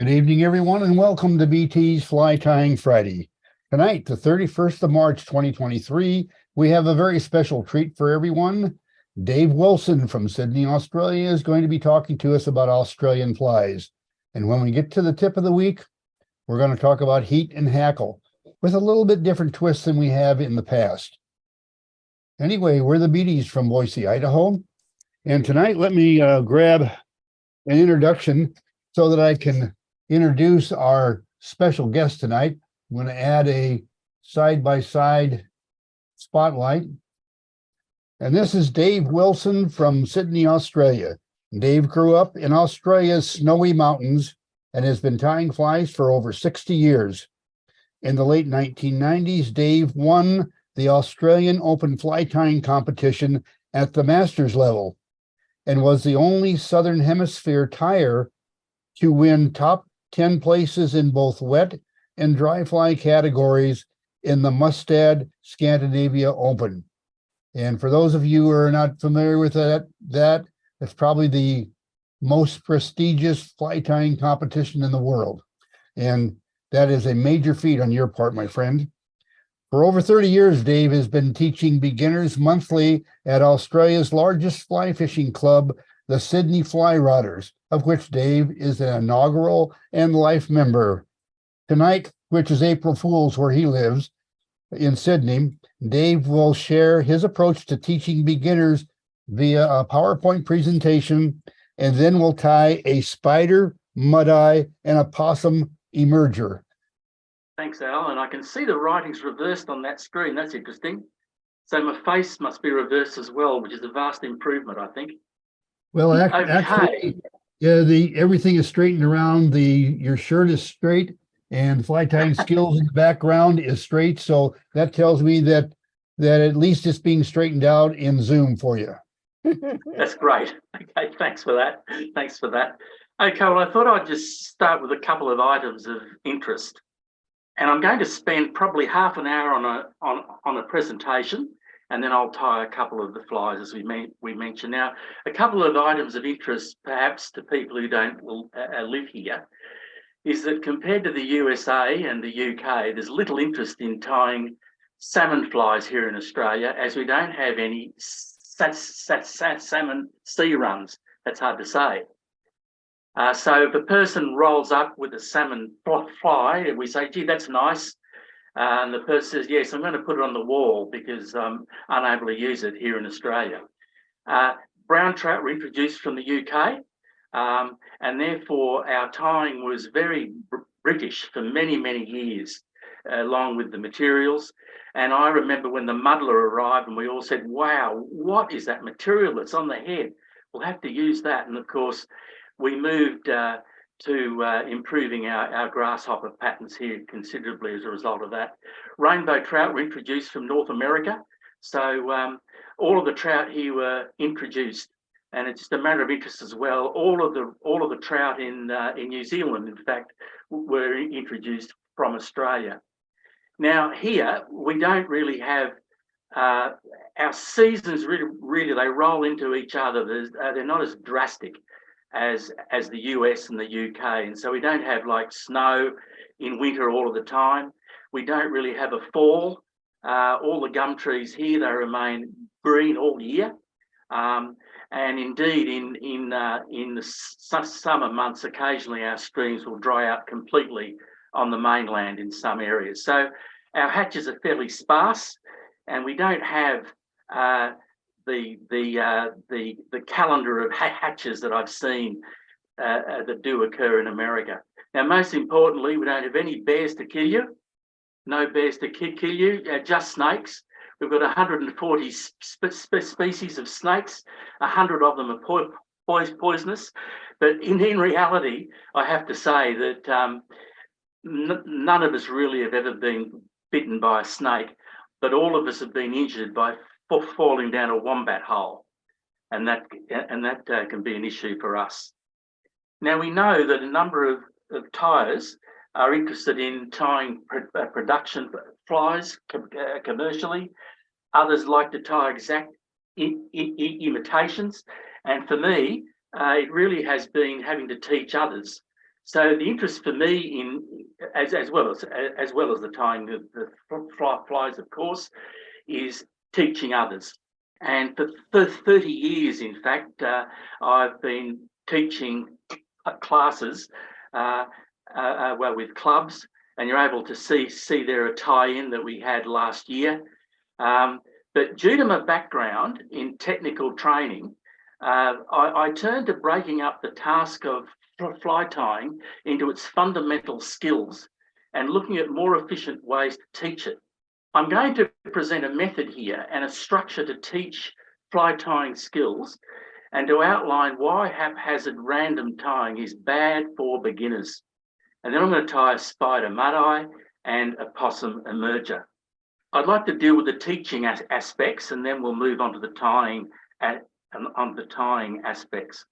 Good evening, everyone, and welcome to BT's Fly Tying Friday. Tonight, the 31st of March, 2023, we have a very special treat for everyone. Dave Wilson from Sydney, Australia, is going to be talking to us about Australian flies. And when we get to the tip of the week, we're going to talk about heat and hackle with a little bit different twist than we have in the past. Anyway, we're the BTs from Boise, Idaho. And tonight, let me grab an introduction so that I can introduce our special guest tonight. I'm going to add a side-by-side spotlight. And this is Dave Wilson from Sydney, Australia. Dave grew up in Australia's snowy mountains and has been tying flies for over 60 years. In the late 1990s, Dave won the Australian Open fly tying competition at the Masters level and was the only Southern Hemisphere tyer to win top 10 places in both wet and dry fly categories in the Mustad Scandinavia Open. And for those of you who are not familiar with that's probably the most prestigious fly tying competition in the world. And that is a major feat on your part, my friend. For over 30 years, Dave has been teaching beginners monthly at Australia's largest fly fishing club, the Sydney Fly Rodders, of which Dave is an inaugural and life member. Tonight, which is April Fool's where he lives in Sydney, Dave will share his approach to teaching beginners via a PowerPoint presentation, and then we'll tie a spider, mud-eye, and a possum emerger. Thanks, Al. And I can see the writings reversed on that screen. That's interesting. So my face must be reversed as well, which is a vast improvement, I think. Well, actually, everything is straightened around. Your shirt is straight, and fly tying skills in the background is straight. So that tells me that at least it's being straightened out in Zoom for you. That's great. Okay, thanks for that. Thanks for that. Okay, well, I thought I'd just start with a couple of items of interest. And I'm going to spend probably half an hour on a presentation, and then I'll tie a couple of the flies as we mentioned. Now, a couple of items of interest, perhaps to people who don't live here, is that compared to the USA and the UK, there's little interest in tying salmon flies here in Australia, as we don't have any salmon sea runs. That's hard to say. So if a person rolls up with a salmon fly, we say, gee, that's nice. And the person says, yes, I'm going to put it on the wall because I'm unable to use it here in Australia. Brown trout were introduced from the UK, and therefore our tying was very British for many, many years, along with the materials. And I remember when the muddler arrived and we all said, wow, what is that material that's on the head? We'll have to use that. And of course, we moved to improving our grasshopper patterns here considerably as a result of that. Rainbow trout were introduced from North America. So all of the trout here were introduced, and it's just a matter of interest as well. All of the trout in New Zealand, in fact, were introduced from Australia. Now here, we don't really have, our seasons really, they roll into each other. They're not as drastic as the US and the UK. And so we don't have like snow in winter all of the time. We don't really have a fall. All the gum trees here, they remain green all year. And indeed, in the summer months, occasionally our streams will dry out completely on the mainland in some areas. So our hatches are fairly sparse, and we don't have the calendar of hatches that I've seen that do occur in America. Now, most importantly, we don't have any bears to kill you. No bears to kill you, just snakes. We've got 140 species of snakes. 100 of them are poisonous. But in reality, I have to say that none of us really have ever been bitten by a snake, but all of us have been injured by falling down a wombat hole, and that can be an issue for us. Now, we know that a number of tyers are interested in tying production flies commercially. Others like to tie exact imitations, and for me, it really has been having to teach others So the interest for me in, as well as the tying of the flies, of course, is teaching others. And for 30 years, in fact, I've been teaching classes, well, with clubs, and you're able to see there a tie-in that we had last year. But due to my background in technical training, I turned to breaking up the task of fly tying into its fundamental skills and looking at more efficient ways to teach it. I'm going to present a method here and a structure to teach fly tying skills and to outline why haphazard random tying is bad for beginners. And then I'm going to tie a spider mud-eye and a possum emerger. I'd like to deal with the teaching aspects, and then we'll move on to the tying aspects.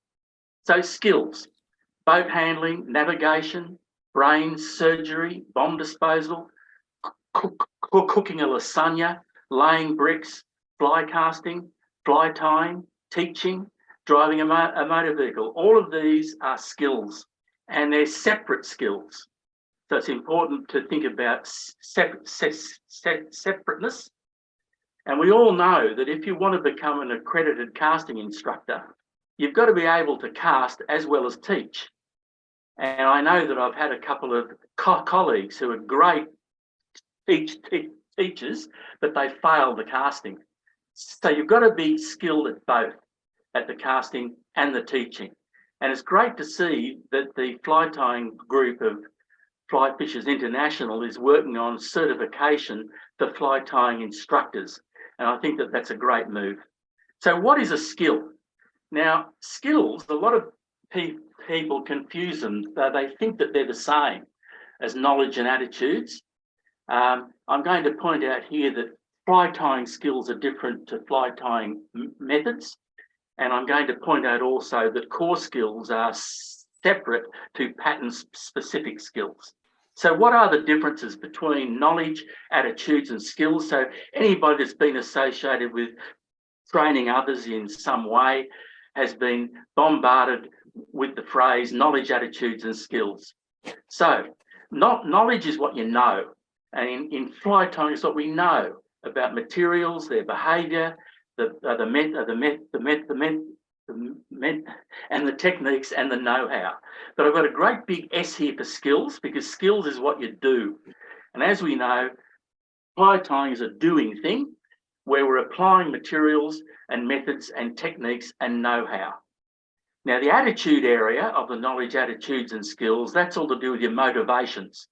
So skills: boat handling, navigation, brains, surgery, bomb disposal, cooking a lasagna, laying bricks, fly casting, fly tying, teaching, driving a motor vehicle. All of these are skills, and they're separate skills. So it's important to think about separateness. And we all know that if you want to become an accredited casting instructor, you've got to be able to cast as well as teach. And I know that I've had a couple of colleagues who are great teachers, but they failed the casting. So you've got to be skilled at both, at the casting and the teaching. And it's great to see that the fly tying group of Fly Fishers International is working on certification for fly tying instructors. And I think that that's a great move. So what is a skill? Now, skills, a lot of people confuse them. They think that they're the same as knowledge and attitudes. I'm going to point out here that fly tying skills are different to fly tying methods. And I'm going to point out also that core skills are separate to pattern-specific skills. So what are the differences between knowledge, attitudes, and skills? So anybody that's been associated with training others in some way has been bombarded with the phrase knowledge, attitudes, and skills. So knowledge is what you know. And in fly tying, it's what we know about materials, their behaviour, and the techniques and the know-how. But I've got a great big S here for skills, because skills is what you do. And as we know, fly tying is a doing thing where we're applying materials and methods and techniques and know-how. Now, the attitude area of the knowledge, attitudes, and skills, that's all to do with your motivations.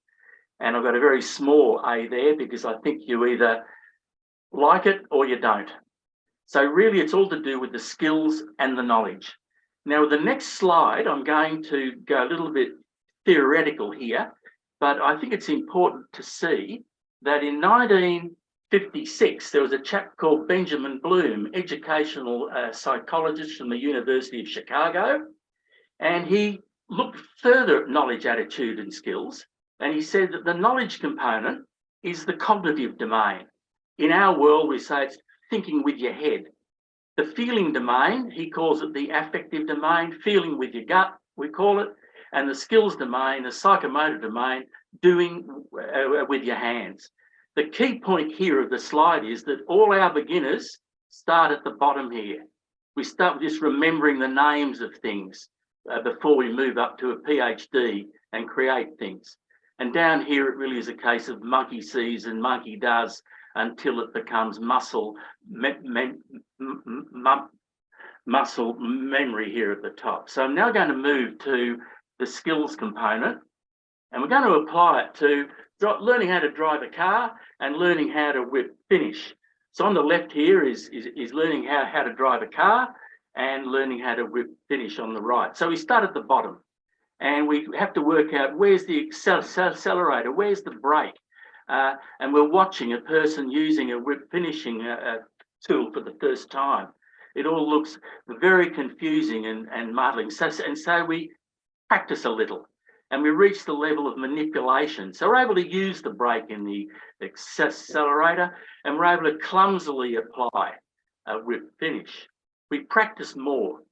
And I've got a very small A there because I think you either like it or you don't. So really, it's all to do with the skills and the knowledge. Now, with the next slide, I'm going to go a little bit theoretical here, but I think it's important to see that in 1956, there was a chap called Benjamin Bloom, educational psychologist from the University of Chicago, and he looked further at knowledge, attitude, and skills, and he said that the knowledge component is the cognitive domain. In our world, we say it's thinking with your head. The feeling domain, he calls it the affective domain, feeling with your gut, we call it, and the skills domain, the psychomotor domain, doing with your hands. The key point here of the slide is that all our beginners start at the bottom here. We start with just remembering the names of things before we move up to a PhD and create things. And down here, it really is a case of monkey sees and monkey does, until it becomes muscle memory here at the top. So I'm now going to move to the skills component, and we're going to apply it to learning how to drive a car and learning how to whip finish. So on the left here is learning how to drive a car and learning how to whip finish on the right. So we start at the bottom, and we have to work out where's the accelerator, where's the brake. And we're watching a person using a whip finishing tool for the first time. It all looks very confusing and muddling. So we practice a little, and we reach the level of manipulation. So we're able to use the brake in the accelerator, and we're able to clumsily apply a whip finish. We practice more.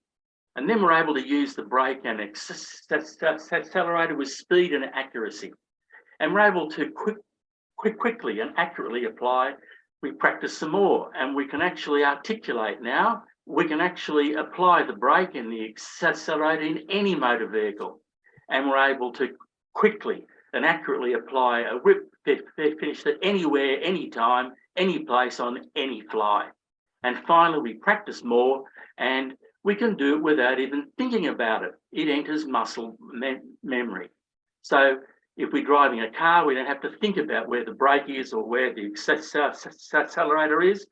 And then we're able to use the brake and accelerator with speed and accuracy. And we're able to quickly and accurately apply. We practice some more, and we can actually articulate now. We can actually apply the brake and the accelerator in any motor vehicle. And we're able to quickly and accurately apply a whip finish that anywhere, anytime, any place on any fly. And finally, we practice more, and we can do it without even thinking about it. It enters muscle memory. So if we're driving a car, we don't have to think about where the brake is or where the accelerator is.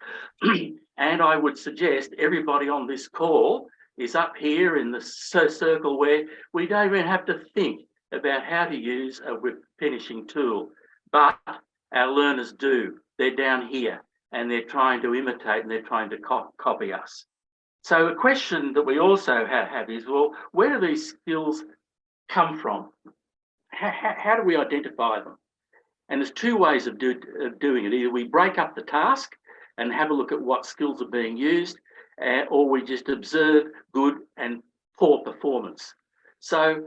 And I would suggest everybody on this call is up here in the circle where we don't even have to think about how to use a whip finishing tool. But our learners do. They're down here and they're trying to imitate and they're trying to copy us. So a question that we also have is, well, where do these skills come from? How do we identify them? And there's two ways of doing it. Either we break up the task and have a look at what skills are being used, or we just observe good and poor performance. So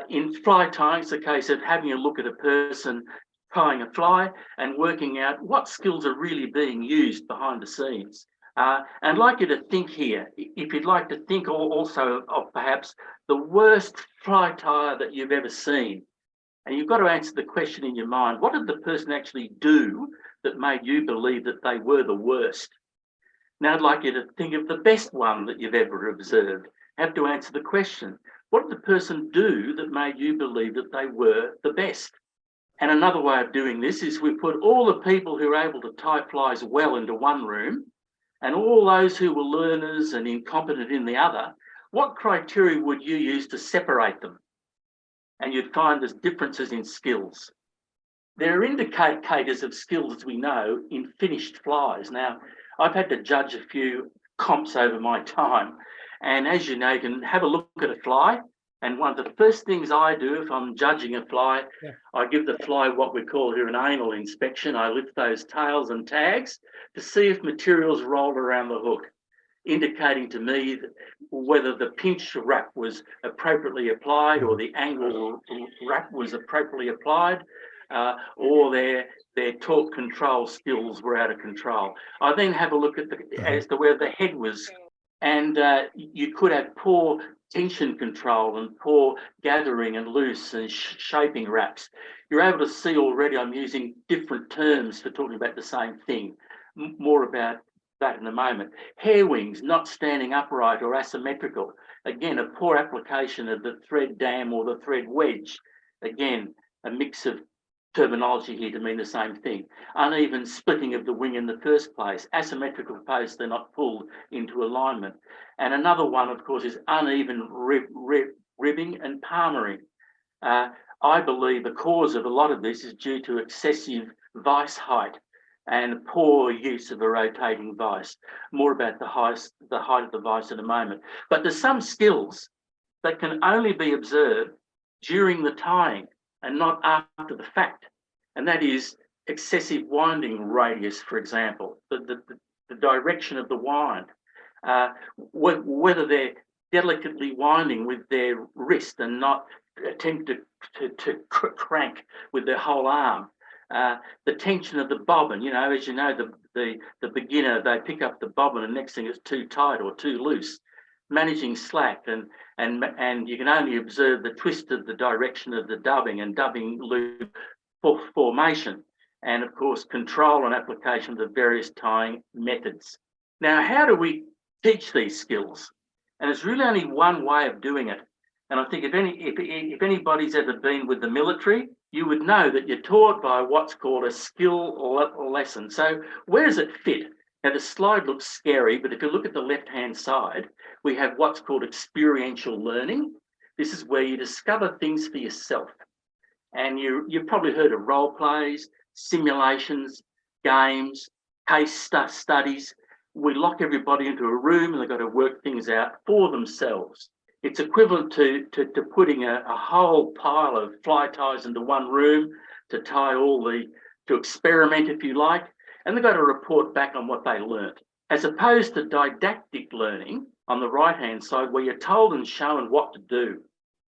in fly tying, it's a case of having a look at a person tying a fly and working out what skills are really being used behind the scenes. And I'd like you to think here, if you'd like to think also of perhaps the worst fly tire that you've ever seen. And you've got to answer the question in your mind, what did the person actually do that made you believe that they were the worst? Now I'd like you to think of the best one that you've ever observed. Have to answer the question, what did the person do that made you believe that they were the best? And another way of doing this is we put all the people who are able to tie flies well into one room and all those who were learners and incompetent in the other. What criteria would you use to separate them? And you'd find there's differences in skills. There are indicators of skills, as we know, in finished flies. Now, I've had to judge a few comps over my time. And as you know, you can have a look at a fly. And one of the first things I do if I'm judging a fly, I give the fly what we call here an anal inspection. I lift those tails and tags to see if materials rolled around the hook, indicating to me whether the pinch wrap was appropriately applied or the angle wrap was appropriately applied, or their torque control skills were out of control. I then have a look at as to where the head was, and you could have poor tension control and poor gathering and loose and shaping wraps. You're able to see already I'm using different terms for talking about the same thing. More about that in a moment. Hair wings not standing upright or asymmetrical. Again, a poor application of the thread dam or the thread wedge. Again, a mix of terminology here to mean the same thing. Uneven splitting of the wing in the first place. Asymmetrical posts, they're not pulled into alignment. And another one, of course, is uneven ribbing and palmering. I believe the cause of a lot of this is due to excessive vice height and poor use of a rotating vice. More about the height of the vice in a moment. But there's some skills that can only be observed during the tying and not after the fact. And that is excessive winding radius, for example, the direction of the wind, whether they're delicately winding with their wrist and not attempt to crank with their whole arm. The tension of the bobbin, as you know, the beginner, they pick up the bobbin and next thing it's too tight or too loose. Managing slack and you can only observe the twist of the direction of the dubbing and dubbing loop formation, and of course control and application of the various tying methods. Now, how do we teach these skills? And it's really only one way of doing it. And I think if anybody's ever been with the military, you would know that you're taught by what's called a skill lesson. So where does it fit? Now, the slide looks scary, but if you look at the left-hand side, we have what's called experiential learning. This is where you discover things for yourself. And you've probably heard of role plays, simulations, games, case studies. We lock everybody into a room and they've got to work things out for themselves. It's equivalent to putting a whole pile of fly ties into one room to tie to experiment, if you like, and they've got to report back on what they learnt. As opposed to didactic learning, on the right-hand side where you're told and shown what to do.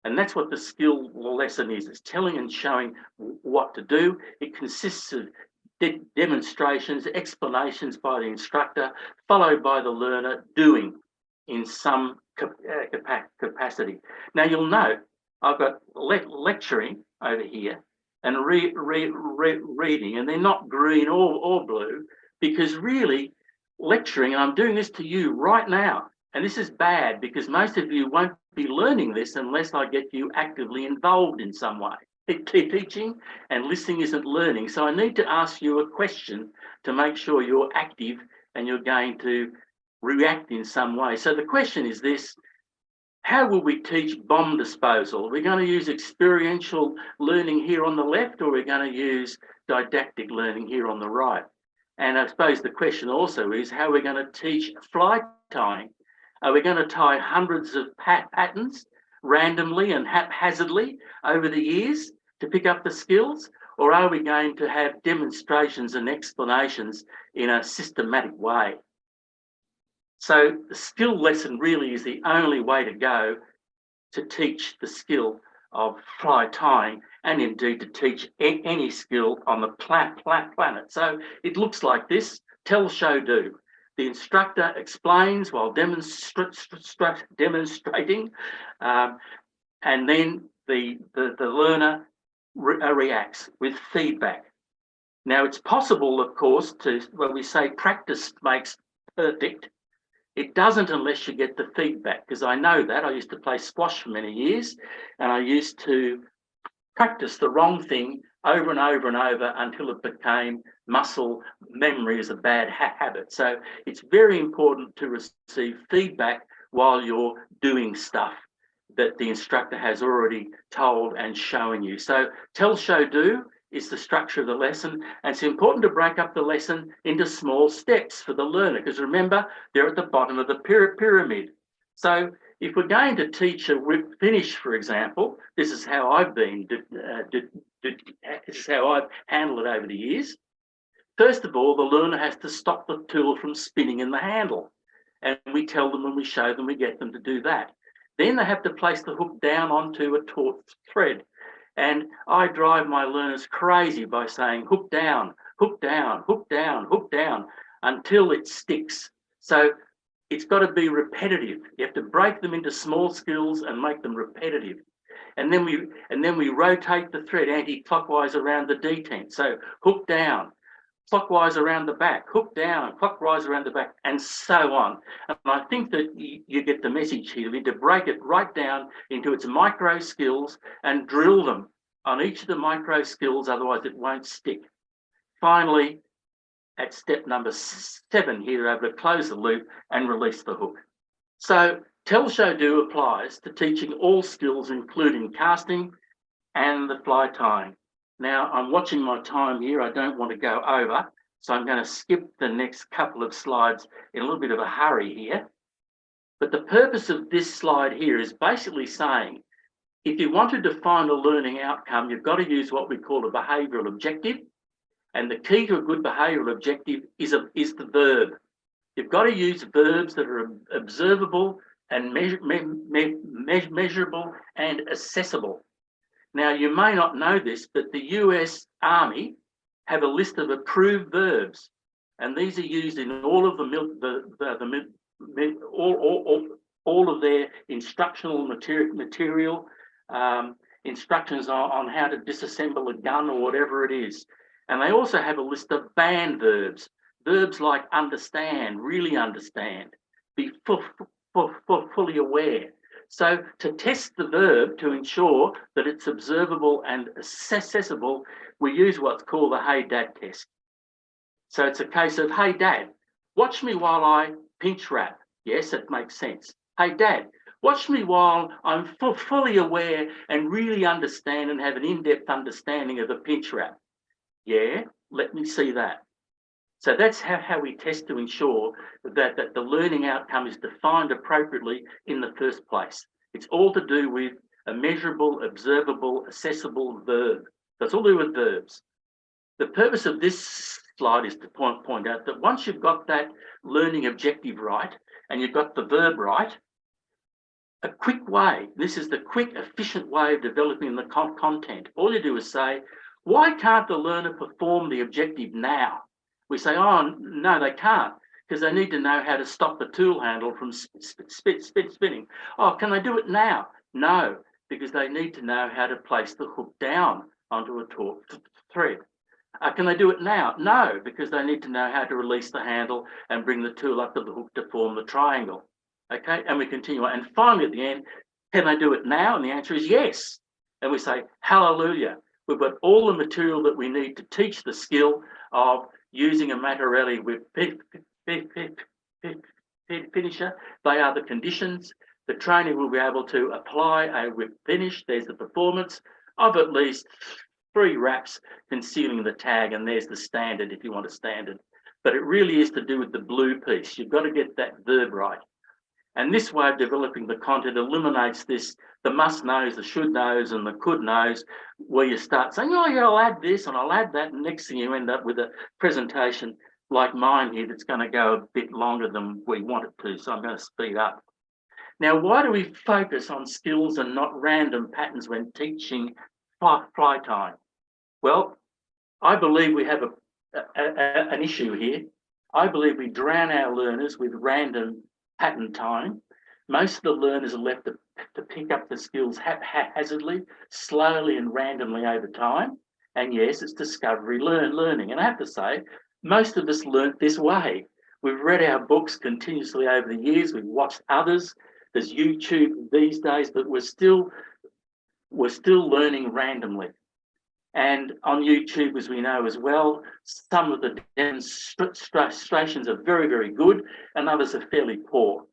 And that's what the skill lesson is. It's telling and showing what to do. It consists of demonstrations, explanations by the instructor, followed by the learner doing in some capacity. Now you'll note I've got lecturing over here and reading, and they're not green or blue, because really lecturing, and I'm doing this to you right now, and this is bad because most of you won't be learning this unless I get you actively involved in some way. Teaching and listening isn't learning. So I need to ask you a question to make sure you're active and you're going to react in some way. So the question is this: how will we teach bomb disposal? Are we going to use experiential learning here on the left, or are we going to use didactic learning here on the right? And I suppose the question also is, how are we going to teach fly tying? Are we going to tie hundreds of patterns randomly and haphazardly over the years to pick up the skills? Or are we going to have demonstrations and explanations in a systematic way? So the skill lesson really is the only way to go to teach the skill of fly tying, and indeed to teach any skill on the planet. So it looks like this: tell, show, do. The instructor explains while demonstrating, and then the learner reacts with feedback. Now, it's possible, of course, when we say practice makes perfect, it doesn't unless you get the feedback, because I know that. I used to play squash for many years, and I used to practice the wrong thing over and over and over until it became muscle memory is a bad habit. So it's very important to receive feedback while you're doing stuff that the instructor has already told and shown you. So tell, show, do is the structure of the lesson, and it's important to break up the lesson into small steps for the learner, because remember, they're at the bottom of the pyramid. So if we're going to teach a whip finish, for example, this is how I've handled it over the years. First of all, the learner has to stop the tool from spinning in the handle, and we tell them when we show them, we get them to do that. Then they have to place the hook down onto a taut thread. And I drive my learners crazy by saying hook down, hook down, hook down, hook down, until it sticks. So it's got to be repetitive. You have to break them into small skills and make them repetitive. And then we rotate the thread anti-clockwise around the detent. So hook down, clockwise around the back, hook down, clockwise around the back, and so on. And I think that you get the message here. We need to break it right down into its micro skills and drill them on each of the micro skills, otherwise it won't stick. Finally, at step number 7 here, we're able to close the loop and release the hook. So tell, show, do applies to teaching all skills, including casting and the fly tying. Now, I'm watching my time here. I don't want to go over, so I'm going to skip the next couple of slides in a little bit of a hurry here. But the purpose of this slide here is basically saying, if you want to define a learning outcome, you've got to use what we call a behavioural objective. And the key to a good behavioural objective is the verb. You've got to use verbs that are observable and measurable and accessible. Now, you may not know this, but the US Army have a list of approved verbs, and these are used in all of all of their instructional material, instructions on how to disassemble a gun or whatever it is. And they also have a list of banned verbs, verbs like understand, really understand, be fully aware. So to test the verb to ensure that it's observable and accessible, we use what's called the Hey Dad test. So it's a case of, hey Dad, watch me while I pinch wrap. Yes, it makes sense. Hey Dad, watch me while I'm fully aware and really understand and have an in-depth understanding of the pinch wrap. Yeah, let me see that. So that's how we test to ensure that the learning outcome is defined appropriately in the first place. It's all to do with a measurable, observable, accessible verb. That's all to do with verbs. The purpose of this slide is to point out that once you've got that learning objective right and you've got the verb right, a quick way, this is the quick, efficient way of developing the content. All you do is say, why can't the learner perform the objective now? We say, oh, no, they can't, because they need to know how to stop the tool handle from spinning. Oh, can they do it now? No, because they need to know how to place the hook down onto a taut thread. Can they do it now? No, because they need to know how to release the handle and bring the tool up to the hook to form the triangle. Okay, and we continue on. And finally at the end, can they do it now? And the answer is yes. And we say, hallelujah. We've got all the material that we need to teach the skill of using a Matarelli with finisher. They are the conditions. The trainer will be able to apply a whip finish. There's the performance of at least 3 wraps concealing the tag, and there's the standard if you want a standard. But it really is to do with the blue piece. You've got to get that verb right. And this way of developing the content eliminates this, the must knows, the should knows, and the could knows, where you start saying, oh yeah, I'll add this and I'll add that. And next thing you end up with a presentation like mine here that's going to go a bit longer than we want it to. So I'm going to speed up. Now, why do we focus on skills and not random patterns when teaching fly tying? Well, I believe we have an issue here. I believe we drown our learners with random pattern tying. Most of the learners are left to pick up the skills haphazardly, slowly and randomly over time. And yes, it's discovery learning. And I have to say, most of us learnt this way. We've read our books continuously over the years. We've watched others. There's YouTube these days, but we're still learning randomly. And on YouTube, as we know as well, some of the demonstrations are very, very good and others are fairly poor.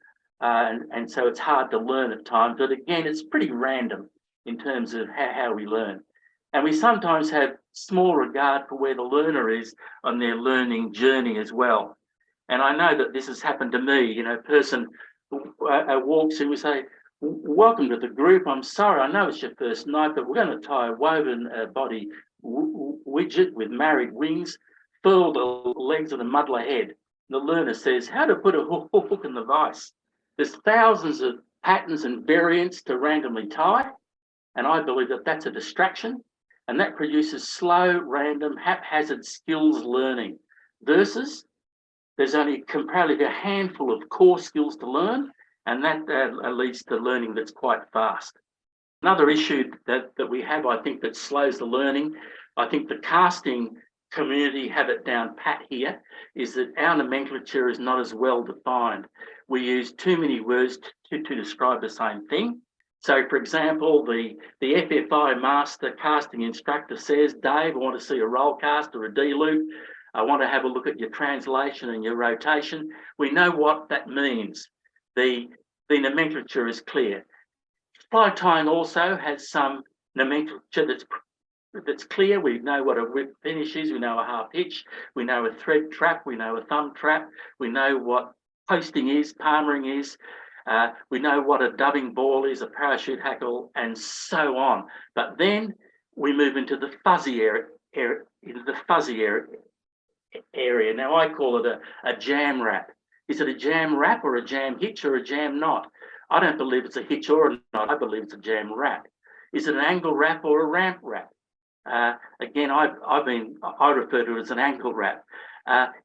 And so it's hard to learn at times. But again, it's pretty random in terms of how we learn. And we sometimes have small regard for where the learner is on their learning journey as well. And I know that this has happened to me. You know, a person walks in, we say, welcome to the group. I'm sorry, I know it's your first night, but we're going to tie a woven body widget with married wings, furl the legs of the muddler head. The learner says, how to put a hook in the vise. There's thousands of patterns and variants to randomly tie, and I believe that that's a distraction, and that produces slow, random, haphazard skills learning versus there's only comparatively a handful of core skills to learn, and that leads to learning that's quite fast. Another issue that we have, I think, that slows the learning, I think the casting community have it down pat here, is that our nomenclature is not as well defined. We use too many words to describe the same thing. So, for example, the FFI master casting instructor says, Dave, I want to see a roll cast or a D-loop. I want to have a look at your translation and your rotation. We know what that means. The nomenclature is clear. Fly tying also has some nomenclature that's clear. We know what a whip finish is. We know a half hitch. We know a thread trap. We know a thumb trap. We know what posting is, palmering is. We know what a dubbing ball is, a parachute hackle, and so on. But then we move into the fuzzy area. Now I call it a jam wrap. Is it a jam wrap or a jam hitch or a jam knot? I don't believe it's a hitch or a knot. I believe it's a jam wrap. Is it an angle wrap or a ramp wrap? Again, I refer to it as an ankle wrap.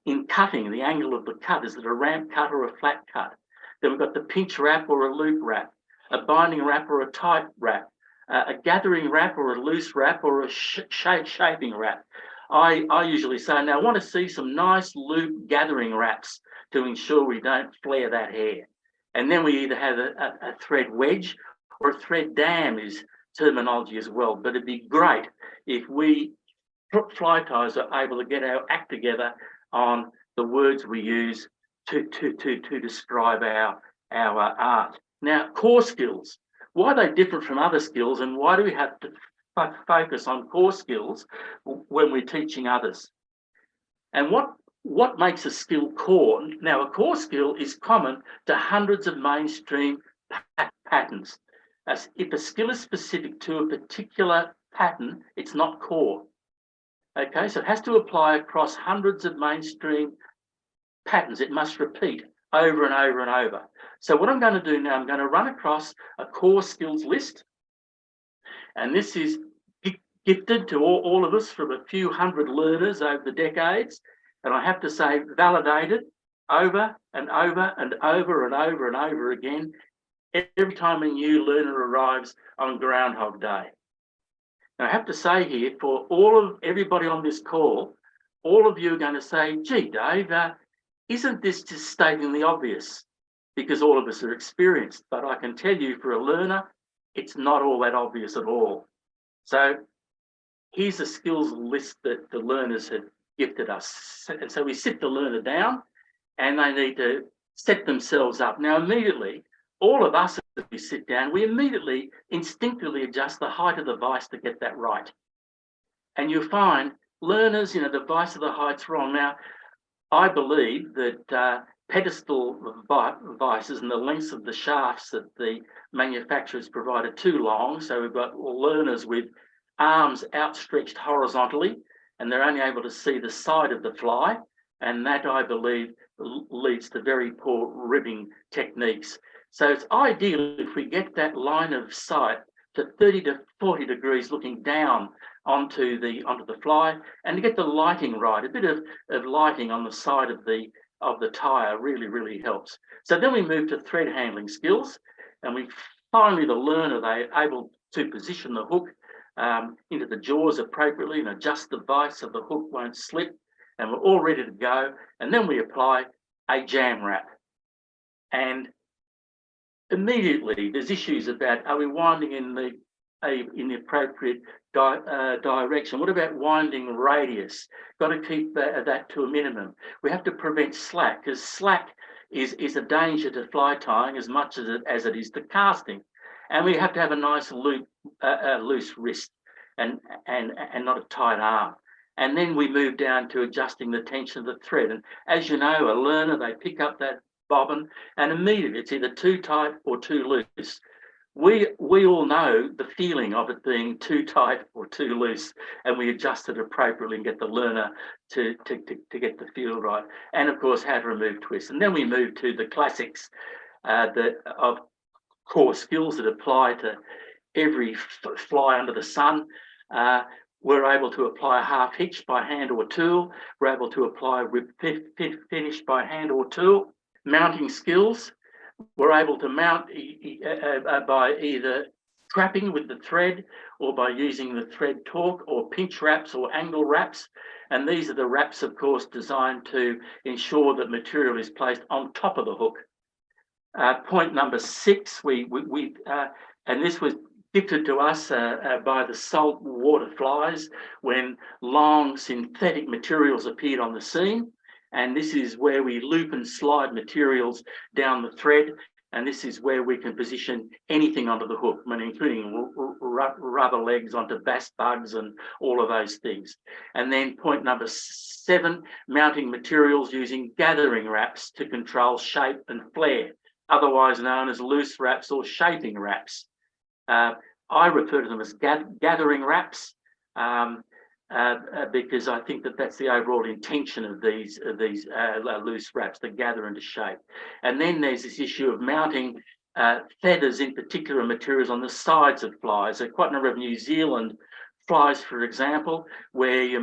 In cutting, the angle of the cut, is it a ramp cut or a flat cut? Then we've got the pinch wrap or a loop wrap, a binding wrap or a tight wrap, a gathering wrap or a loose wrap or a shaping wrap. I usually say, now I want to see some nice loop gathering wraps to ensure we don't flare that hair. And then we either have a thread wedge or a thread dam is terminology as well. But it'd be great if we fly ties are able to get our act together on the words we use to describe our art. Now, core skills. Why are they different from other skills, and why do we have to focus on core skills when we're teaching others? And what makes a skill core? Now, a core skill is common to hundreds of mainstream patterns. As if a skill is specific to a particular pattern, it's not core. Okay, so it has to apply across hundreds of mainstream patterns. It must repeat over and over and over. So what I'm going to do now, I'm going to run across a core skills list. And this is gifted to all of us from a few hundred learners over the decades. And I have to say, validated over and over and over and over and over again, every time a new learner arrives on Groundhog Day. Now, I have to say here, for everybody on this call, all of you are going to say, gee, Dave, isn't this just stating the obvious? Because all of us are experienced. But I can tell you, for a learner, it's not all that obvious at all. So here's a skills list that the learners have gifted us. And so we sit the learner down and they need to set themselves up. Now, immediately, all of us, as we sit down, we immediately instinctively adjust the height of the vice to get that right. And you'll find learners, the vice of the height's wrong. Now, I believe that pedestal vices and the lengths of the shafts that the manufacturers provide are too long. So we've got learners with arms outstretched horizontally, and they're only able to see the side of the fly. And that, I believe, leads to very poor ribbing techniques. So it's ideal if we get that line of sight to 30 to 40 degrees looking down onto the fly, and to get the lighting right. A bit of lighting on the side of the tire really helps. So then we move to thread handling skills, and finally the learner, they're able to position the hook into the jaws appropriately and adjust the vice so the hook won't slip, and we're all ready to go. And then we apply a jam wrap. And immediately there's issues about, are we winding in the appropriate direction? What about winding radius? Got to keep that to a minimum. We have to prevent slack, because slack is a danger to fly tying as much as it is to casting. And we have to have a nice loose wrist and not a tight arm. And then we move down to adjusting the tension of the thread. And as you know, a learner, they pick up that bobbin and immediately it's either too tight or too loose. We all know the feeling of it being too tight or too loose, and we adjust it appropriately and get the learner to get the feel right. And of course, how to remove twists. And then we move to the classics of core skills that apply to every fly under the sun. We're able to apply a half hitch by hand or tool. We're able to apply whip finish by hand or tool. Mounting skills, we're able to mount by either trapping with the thread or by using the thread torque or pinch wraps or angle wraps. And these are the wraps, of course, designed to ensure that material is placed on top of the hook. Point number 6, and this was gifted to us by the salt water flies when long synthetic materials appeared on the scene. And this is where we loop and slide materials down the thread. And this is where we can position anything onto the hook, including rubber legs onto bass bugs and all of those things. And then point number 7, mounting materials using gathering wraps to control shape and flare, otherwise known as loose wraps or shaping wraps. I refer to them as gathering wraps because I think that's the overall intention of these loose wraps, to gather into shape. And then there's this issue of mounting feathers, in particular materials, on the sides of flies. So quite a number of New Zealand flies, for example, where you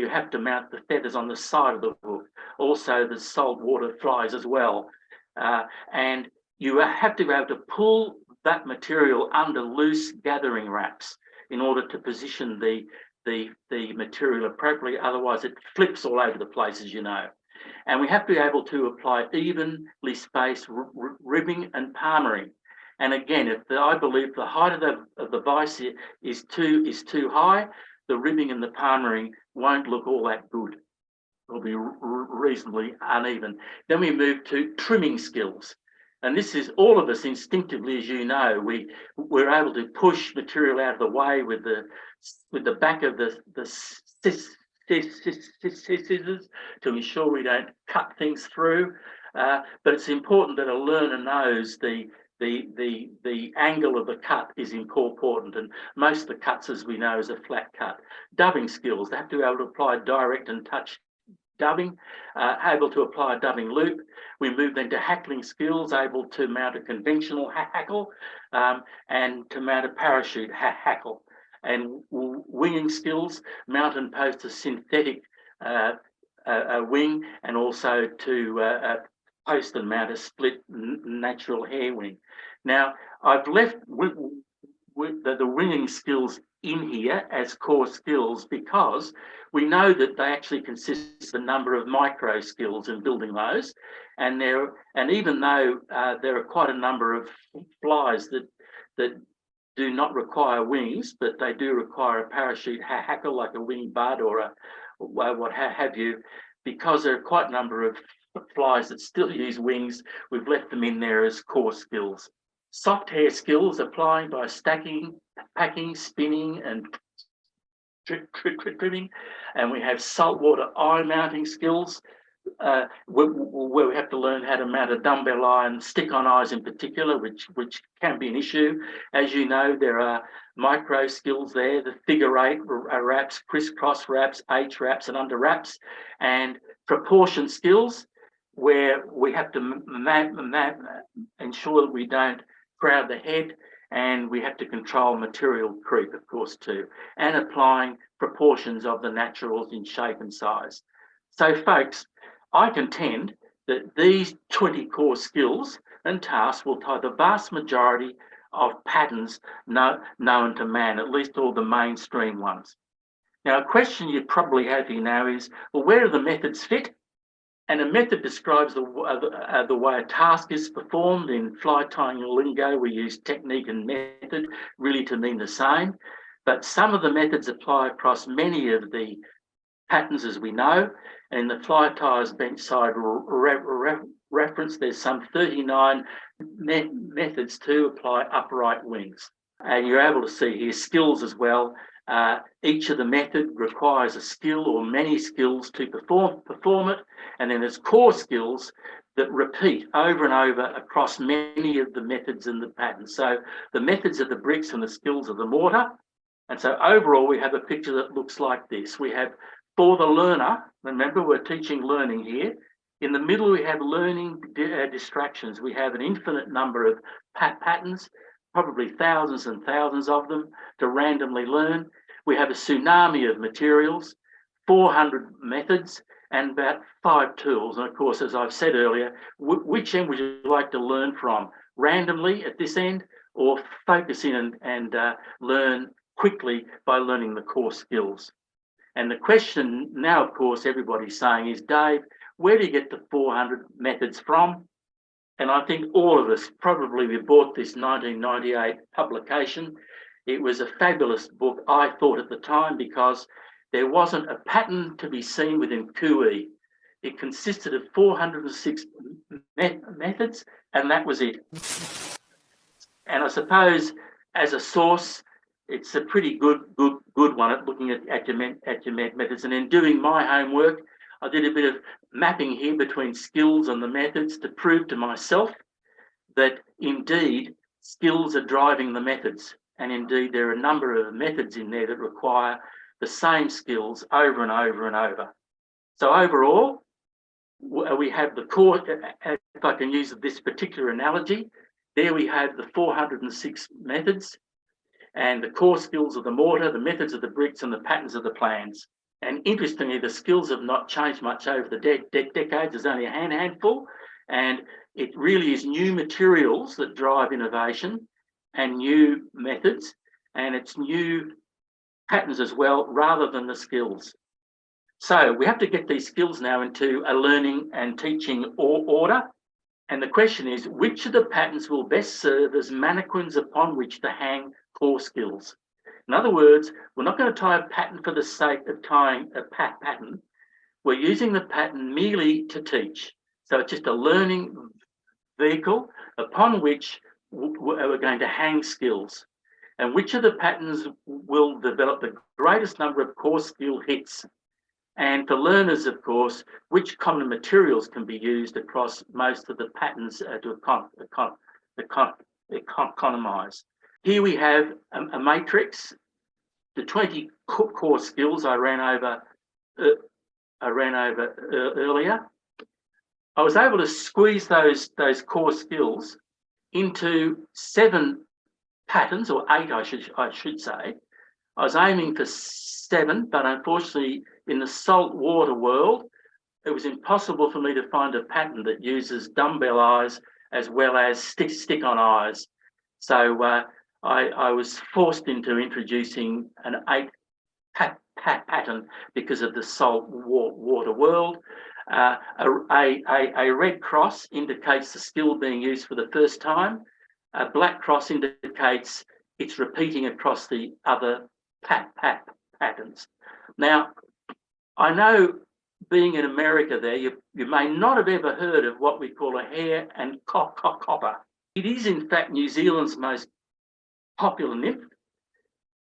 have to mount the feathers on the side of the hook. Also the saltwater flies as well. And you have to be able to pull that material under loose gathering wraps in order to position the material appropriately, otherwise it flips all over the place, as you know. And we have to be able to apply evenly spaced ribbing and palmering. And again, I believe the height of the vice is too high, the ribbing and the palmering won't look all that good. It'll be reasonably uneven. Then we move to trimming skills. And this is all of us instinctively, as you know, we're able to push material out of the way with the back of the scissors to ensure we don't cut things through. But it's important that a learner knows the angle of the cut is important, and most of the cuts, as we know, is a flat cut. Dubbing skills, they have to be able to apply direct and touch dubbing, able to apply a dubbing loop. We moved into hackling skills, able to mount a conventional hackle and to mount a parachute hackle. And winging skills, mount and post a synthetic wing, and also to post and mount a split natural hair wing. Now, I've left the winging skills in here as core skills because we know that they actually consist of a number of micro skills in building those, and even though there are quite a number of flies that do not require wings, but they do require a parachute hackle like a wing bud or what have you, because there are quite a number of flies that still use wings, we've left them in there as core skills. Soft hair skills applying by stacking, packing, spinning, and trimming. And we have saltwater eye mounting skills, where we have to learn how to mount a dumbbell eye and stick-on eyes in particular, which can be an issue. As you know, there are micro skills there, the figure eight wraps, crisscross wraps, H wraps, and under wraps, and proportion skills, where we have to ensure that we don't crowd the head, and we have to control material creep, of course, too, and applying proportions of the naturals in shape and size. So, folks, I contend that these 20 core skills and tasks will tie the vast majority of patterns known to man, at least all the mainstream ones. Now, a question you probably have here now is, well, where do the methods fit? And a method describes the way a task is performed. In fly tying lingo, we use technique and method really to mean the same. But some of the methods apply across many of the patterns as we know. And in the fly tyers benchside reference, there's some 39 methods to apply upright wings. And you're able to see here skills as well. Each of the method requires a skill or many skills to perform it. And then there's core skills that repeat over and over across many of the methods in the pattern. So the methods are the bricks and the skills are the mortar. And so overall, we have a picture that looks like this. We have, for the learner, remember we're teaching learning here. In the middle, we have learning distractions. We have an infinite number of patterns, probably thousands and thousands of them to randomly learn. We have a tsunami of materials, 400 methods, and about 5 tools. And of course, as I've said earlier, which end would you like to learn from? Randomly at this end, or focus in and learn quickly by learning the core skills? And the question now, of course, everybody's saying is, Dave, where do you get the 400 methods from? And I think all of us probably bought this 1998 publication. It was a fabulous book, I thought at the time, because there wasn't a pattern to be seen within QE. It consisted of 406 methods, and that was it. And I suppose as a source, it's a pretty good one at looking at your methods. And in doing my homework, I did a bit of mapping here between skills and the methods to prove to myself that indeed skills are driving the methods. And indeed, there are a number of methods in there that require the same skills over and over and over. So overall, we have the core, if I can use this particular analogy, there we have the 406 methods, and the core skills of the mortar, the methods of the bricks, and the patterns of the plans. And interestingly, the skills have not changed much over the decades. There's only a handful, and it really is new materials that drive innovation and new methods, and it's new patterns as well, rather than the skills. So we have to get these skills now into a learning and teaching order. And the question is, which of the patterns will best serve as mannequins upon which to hang core skills? In other words, we're not going to tie a pattern for the sake of tying a pattern. We're using the pattern merely to teach. So it's just a learning vehicle upon which we're going to hang skills. And which of the patterns will develop the greatest number of core skill hits? And for learners, of course, which common materials can be used across most of the patterns to economize? Here we have a matrix. The 20 core skills I ran over I ran over earlier. I was able to squeeze those core skills into 7 patterns, or 8, I should say. I was aiming for 7, but unfortunately, in the salt water world, it was impossible for me to find a pattern that uses dumbbell eyes as well as stick-on eyes. So I was forced into introducing an 8 pattern because of the salt water world. A red cross indicates the skill being used for the first time. A black cross indicates it's repeating across the other patterns. Now, I know being in America there, you may not have ever heard of what we call a hare and copper. It is, in fact, New Zealand's most popular nymph.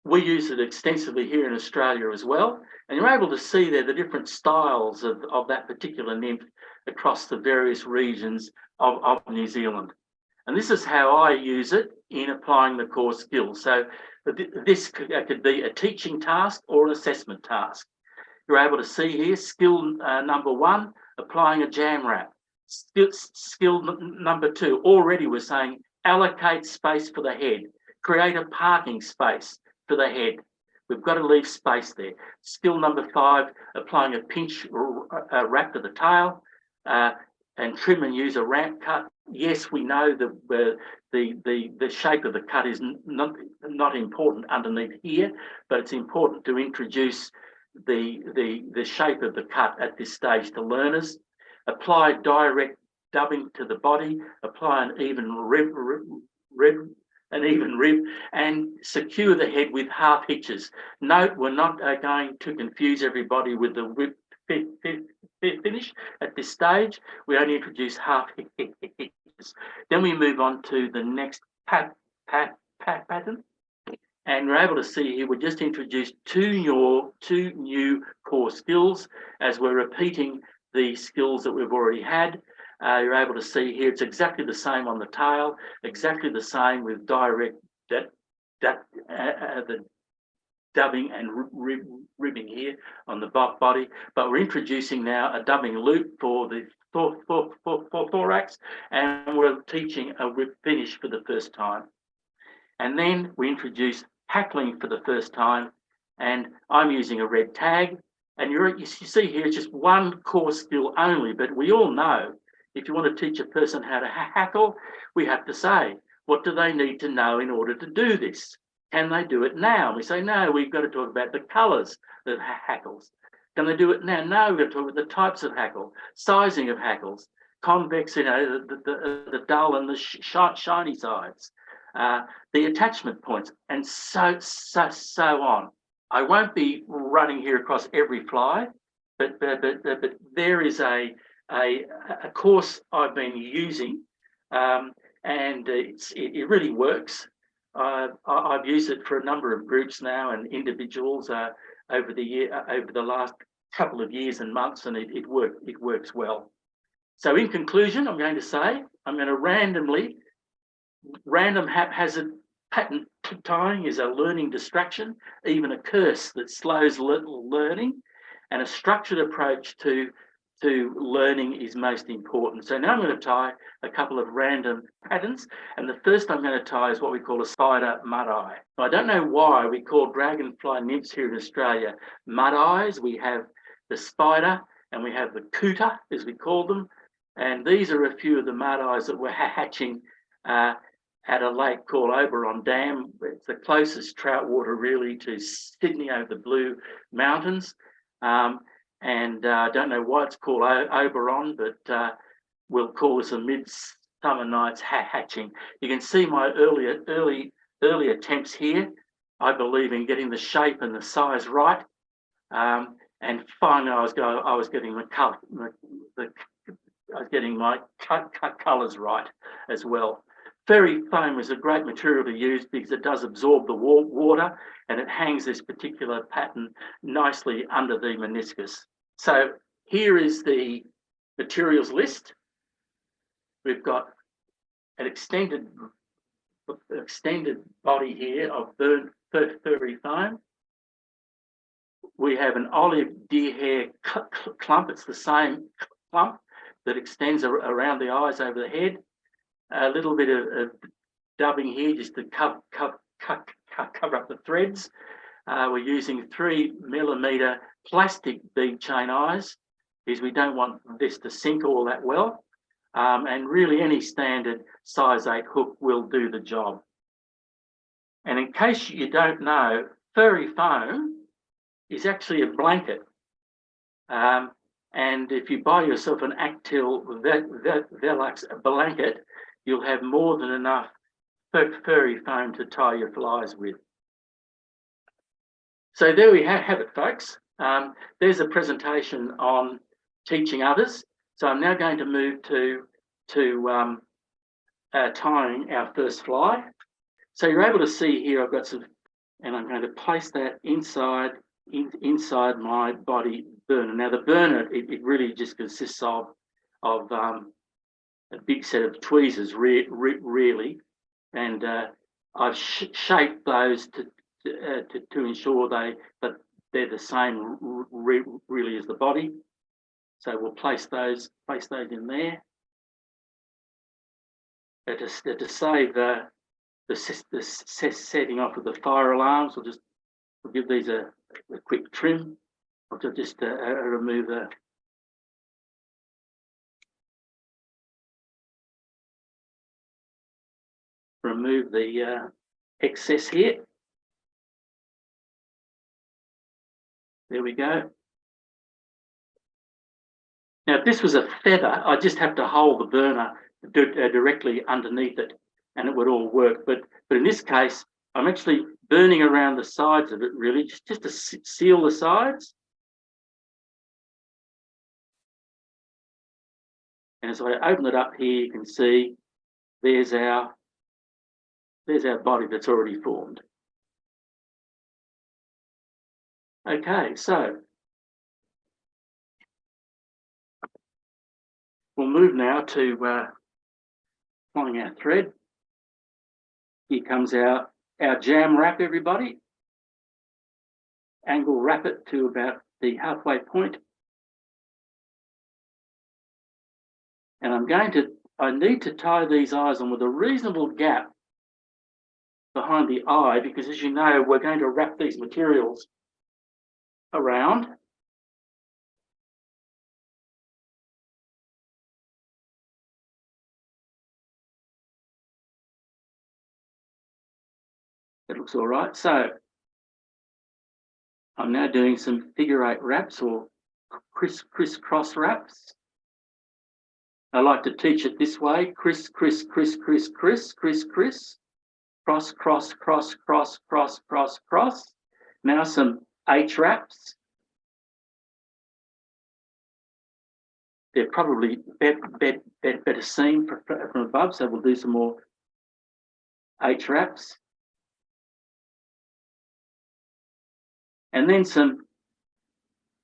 We use it extensively here in Australia as well. And you're able to see there the different styles of that particular nymph across the various regions of New Zealand. And this is how I use it in applying the core skills. So this could be a teaching task or an assessment task. You're able to see here skill number 1, applying a jam wrap. Skill number 2, already we're saying allocate space for the head, create a parking space for the head. We've got to leave space there. Skill number 5, applying a pinch wrap to the tail, and trim and use a ramp cut. Yes, we know the shape of the cut is not important underneath here, but it's important to introduce the shape of the cut at this stage to learners. Apply direct dubbing to the body, apply an even rib, and secure the head with half hitches. Note, we're not going to confuse everybody with the whip finish at this stage. We only introduce half hitches. Then we move on to the next pattern. And we're able to see here, we just introduced 2 new core skills as we're repeating the skills that we've already had. You're able to see here, it's exactly the same on the tail, exactly the same with direct the dubbing and ribbing here on the body, but we're introducing now a dubbing loop for the thorax, and we're teaching a whip finish for the first time. And then we introduce hackling for the first time, and I'm using a red tag. And you see here, it's just 1 core skill only, but we all know if you want to teach a person how to hackle, we have to say, what do they need to know in order to do this? Can they do it now? We say, no, we've got to talk about the colours of hackles. Can they do it now? No, we've got to talk about the types of hackle, sizing of hackles, convex, the dull and the shiny sides, the attachment points, and so on. I won't be running here across every fly, but there is a course I've been using, and it really works. I've used it for a number of groups now and individuals over the last couple of years and months, and it works well. So in conclusion, I'm going to say I'm going to random haphazard pattern tying is a learning distraction, even a curse that slows learning, and a structured approach to learning is most important. So now I'm going to tie a couple of random patterns, and the first I'm going to tie is what we call a spider mud eye. Now, I don't know why we call dragonfly nymphs here in Australia mud eyes. We have the spider and we have the cooter, as we call them, and these are a few of the mud eyes that were hatching at a lake called Oberon Dam. It's the closest trout water really to Sydney over the Blue Mountains. And I don't know why it's called Oberon, but we'll call this a midsummer night's hatching. You can see my early attempts here. I believe in getting the shape and the size right. And finally, I was getting my colours right as well. Fairy foam is a great material to use because it does absorb the water, and it hangs this particular pattern nicely under the meniscus. So here is the materials list. We've got an extended body here of furry foam. we have an olive deer hair clump. It's the same clump that extends around the eyes over the head. A little bit of dubbing here just to cover up the threads. We're using 3mm plastic bead chain eyes because we don't want this to sink all that well. And really any standard size 8 hook will do the job. And in case you don't know, furry foam is actually a blanket. And if you buy yourself an Actil Velux blanket, you'll have more than enough furry foam to tie your flies with. So there we have it, folks. There's a presentation on teaching others. So I'm now going to move to tying our first fly. So you're able to see here, I've got some, and I'm going to place that inside my body burner. Now the burner, it really just consists of a big set of tweezers, really, and I've shaped those to ensure that they're the same really as the body. So we'll place those in there. To save the setting off of the fire alarms, we'll give these a quick trim. I'll just remove the excess here. There we go. Now, if this was a feather, I just have to hold the burner directly underneath it and it would all work. But in this case, I'm actually burning around the sides of it, really, just to seal the sides. And as I open it up here, you can see there's our body that's already formed. Okay, so we'll move now to tying our thread. Here comes our jam wrap, everybody. Angle wrap it to about the halfway point. And I need to tie these eyes on with a reasonable gap behind the eye, because as you know, we're going to wrap these materials around. It looks all right. So I'm now doing some figure 8 wraps or criss-cross wraps. I like to teach it this way: criss, criss, criss, criss, criss, criss, criss, cross, cross, cross, cross, cross, cross, cross. Now some H wraps. They're probably better seen from above, so we'll do some more H wraps. And then some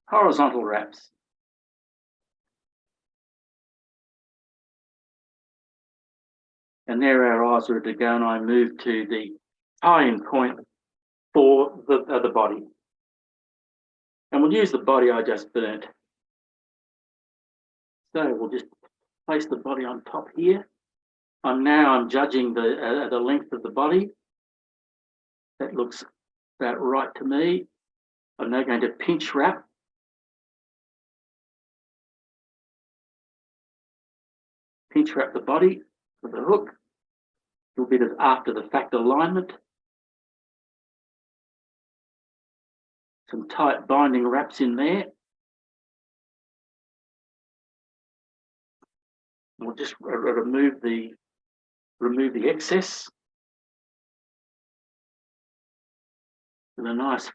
horizontal wraps. And there our eyes are to go, and I move to the tie-in point for the body. And we'll use the body I just burnt. So we'll just place the body on top here. I'm judging the length of the body. That looks about right to me. I'm now going to pinch wrap. Pinch wrap the body with the hook. A little bit of after the fact alignment. Some tight binding wraps in there. We'll just remove the excess with a nice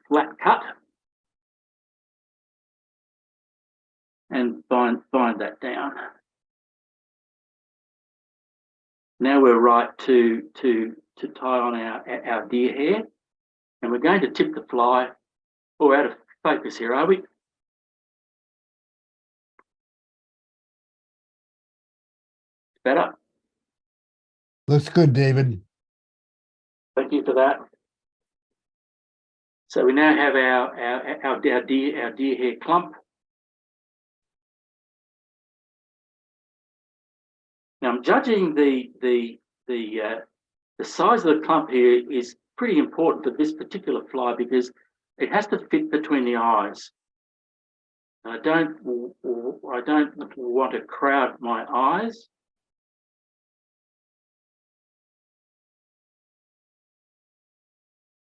flat cut and bind that down. Now we're right to tie on our deer hair, and we're going to tip the fly. Oh, out of focus here, are we? Better. Looks good, David. Thank you for that. So we now have our deer hair clump. Now I'm judging the size of the clump here is pretty important for this particular fly because it has to fit between the eyes. I don't want to crowd my eyes.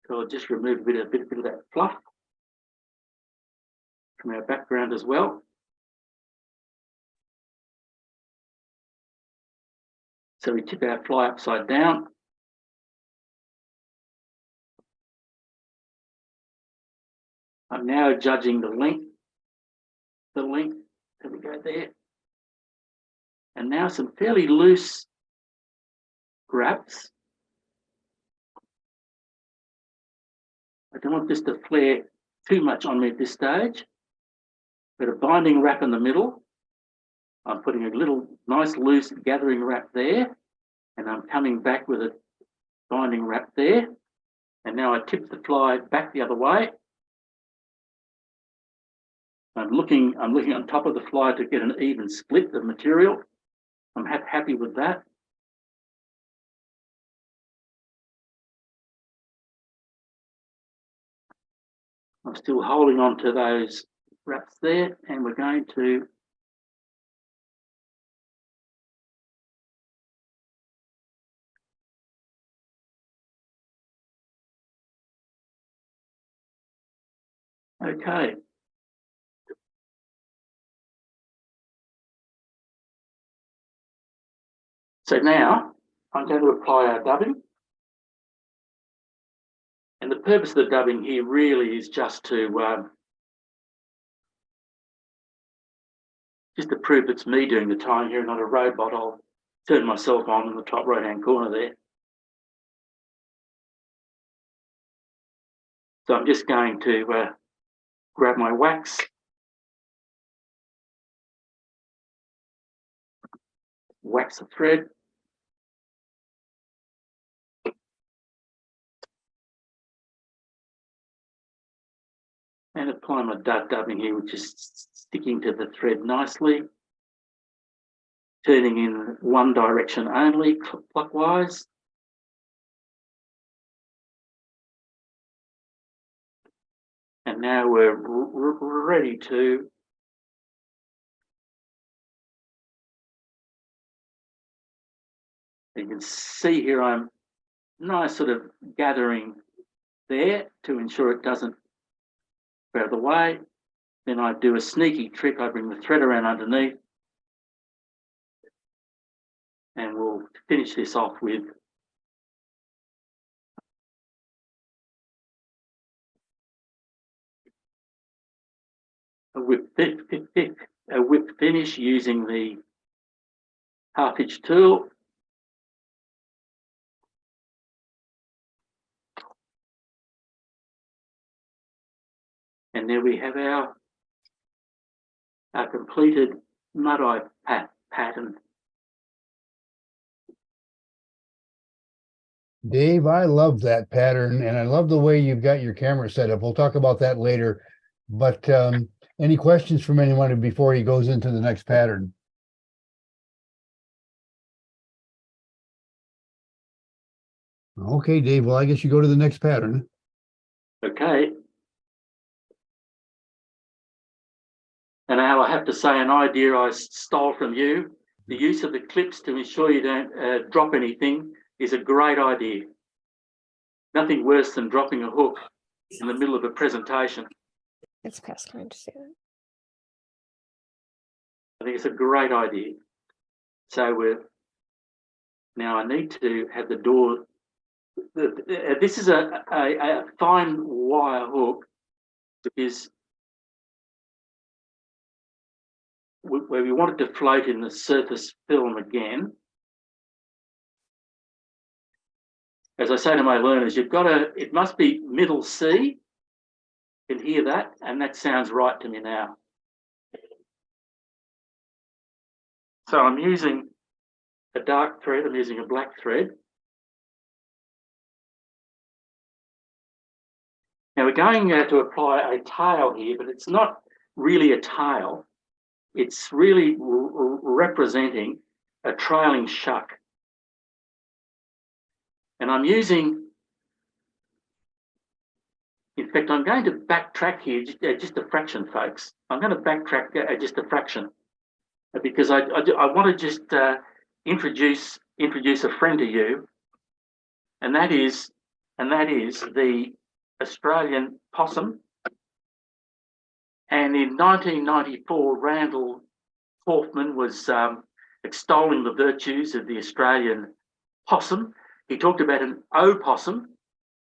So I'll just remove a bit of that fluff from our background as well. So we tip our fly upside down. I'm now judging the length. There we go there. And now some fairly loose wraps. I don't want this to flare too much on me at this stage. Got a binding wrap in the middle. I'm putting a little nice loose gathering wrap there, and I'm coming back with a binding wrap there. And now I tip the fly back the other way. I'm looking on top of the fly to get an even split of material. I'm happy with that. I'm still holding on to those wraps there, and we're going to okay. So now I'm going to apply our dubbing. And the purpose of the dubbing here really is just to prove it's me doing the tying here, not a robot. I'll turn myself on in the top right-hand corner there. So I'm just going to grab my wax. Wax the thread. And apply my dubbing here, which is sticking to the thread nicely. Turning in one direction only, clockwise. And now we're ready to you can see here I'm nice sort of gathering there to ensure it doesn't go out of the way. Then I do a sneaky trick. I bring the thread around underneath, and we'll finish this off with a whip finish using the half-inch tool. And there we have our completed mud-eye pattern. Dave, I love that pattern, and I love the way you've got your camera set up. We'll talk about that later. But any questions from anyone before he goes into the next pattern? Okay, Dave, well, I guess you go to the next pattern. Okay. And Al, I have to say, an idea I stole from you, the use of the clips to ensure you don't drop anything is a great idea. Nothing worse than dropping a hook in the middle of a presentation. It's past time to see that. I think it's a great idea. So now I need to have the door. This is a fine wire hook because where we want it to float in the surface film again. As I say to my learners, it must be middle C. You can hear that, and that sounds right to me now. So I'm using a dark thread, I'm using a black thread. Now we're going to apply a tail here, but it's not really a tail. It's really representing a trailing shuck. And I'm using, in fact, I'm going to backtrack here just a fraction, folks. I'm going to backtrack just a fraction because I want to just introduce a friend to you, and that is the Australian possum. And in 1994, Randall Hoffman was extolling the virtues of the Australian possum. He talked about an opossum.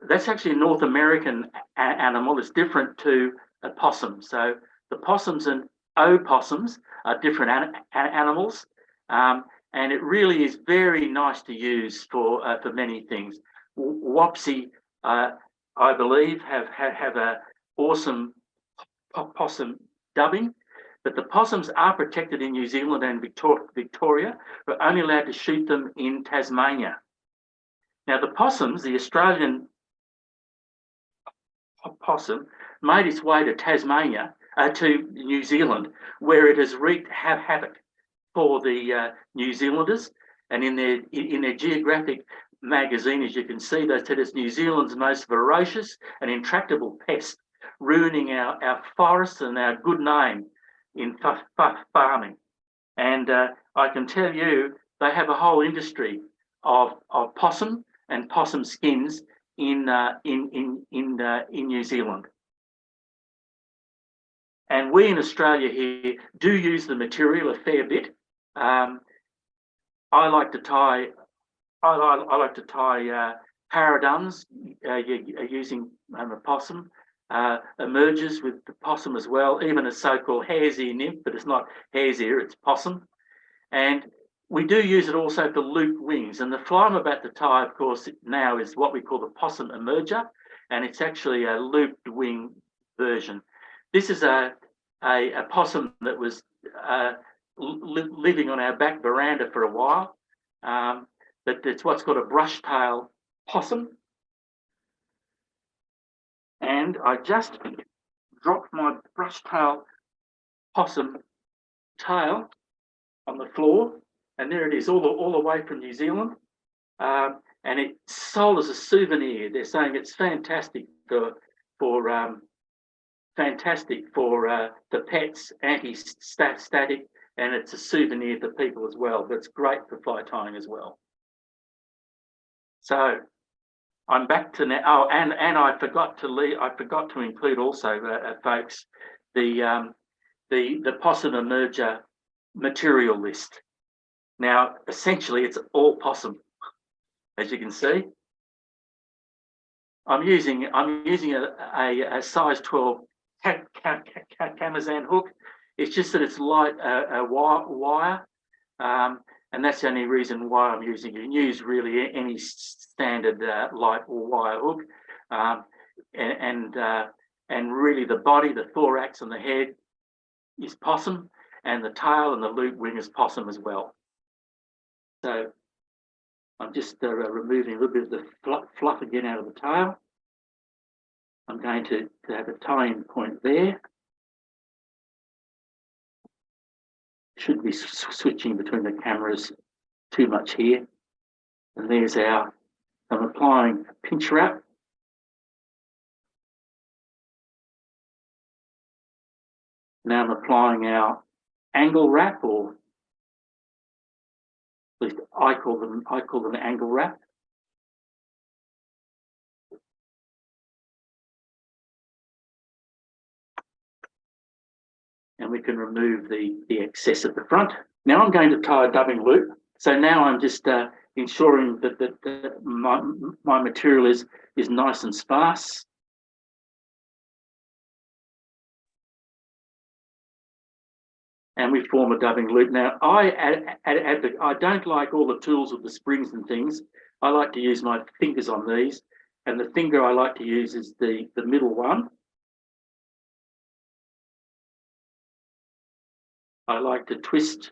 That's actually a North American animal. It's different to a possum. So the possums and opossums are different animals, and it really is very nice to use for many things. Wapsi, I believe, have a awesome possum dubbing, but the possums are protected in New Zealand and Victoria. We're only allowed to shoot them in Tasmania. Now the possums, the Australian possum, made its way to Tasmania, to New Zealand, where it has wreaked havoc for the New Zealanders. And in their geographic magazine, as you can see, they said it's New Zealand's most ferocious and intractable pest, ruining our forests and our good name in farming. And I can tell you, they have a whole industry of possum and possum skins in New Zealand. And we in Australia here do use the material a fair bit. I like to tie paradums using a possum. Emerges with the possum as well, even a so-called hare's ear nymph, but it's not hare's ear, it's possum. And we do use it also for looped wings. And the fly I'm about to tie, of course, now is what we call the possum emerger, and it's actually a looped wing version. This is a possum that was living on our back veranda for a while, but it's what's called a brush tail possum. And I just dropped my brush tail possum tail on the floor, and there it is, all the way from New Zealand. And it's sold as a souvenir. They're saying it's fantastic for the pets, anti-static, and it's a souvenir for people as well. But it's great for fly tying as well. So I'm back to now. Oh, and I forgot to include also, folks, the possum emerger material list. Now, essentially, it's all possum, as you can see. I'm using a size 12 Camazan hook. It's just that it's light wire. And that's the only reason why I'm using it. You can use really any standard light or wire hook, and really the body, the thorax, and the head is possum, and the tail and the loop wing is possum as well. So I'm just removing a little bit of the fluff again out of the tail. I'm going to have a tying point there. Should be switching between the cameras too much here. And there's I'm applying a pinch wrap. Now I'm applying our angle wrap, or at least I call them angle wrap. And we can remove the excess at the front. Now I'm going to tie a dubbing loop. So now I'm just ensuring that my material is nice and sparse. And we form a dubbing loop. Now I don't like all the tools with the springs and things. I like to use my fingers on these, and the finger I like to use is the middle one. I like to twist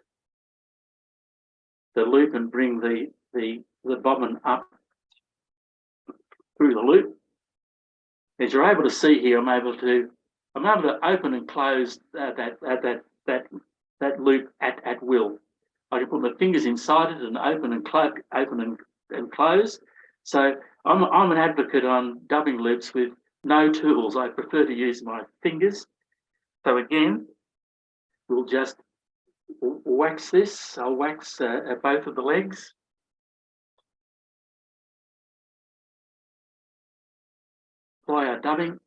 the loop and bring the bobbin up through the loop. As you're able to see here, I'm able to open and close that loop at will. I can put my fingers inside it and open and close. So I'm an advocate on dubbing loops with no tools. I prefer to use my fingers. So again, we'll just wax this. I'll wax both of the legs. Apply our dubbing.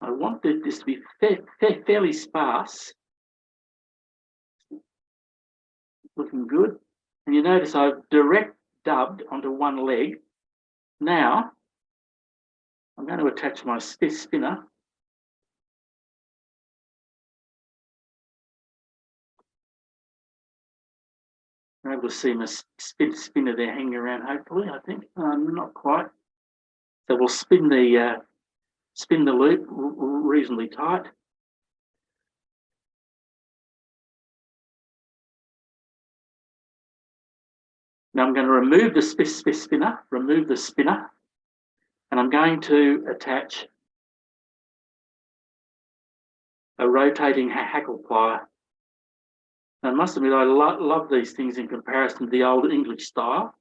I want this to be fairly sparse. Looking good. And you notice I've direct dubbed onto one leg. Now, I'm going to attach my spinner. You're able to see my spinner there hanging around, hopefully, I think. Not quite. So we'll spin the loop reasonably tight. Now I'm going to remove the spinner, and I'm going to attach a rotating hackle plier. I must admit, I love these things in comparison to the old English style.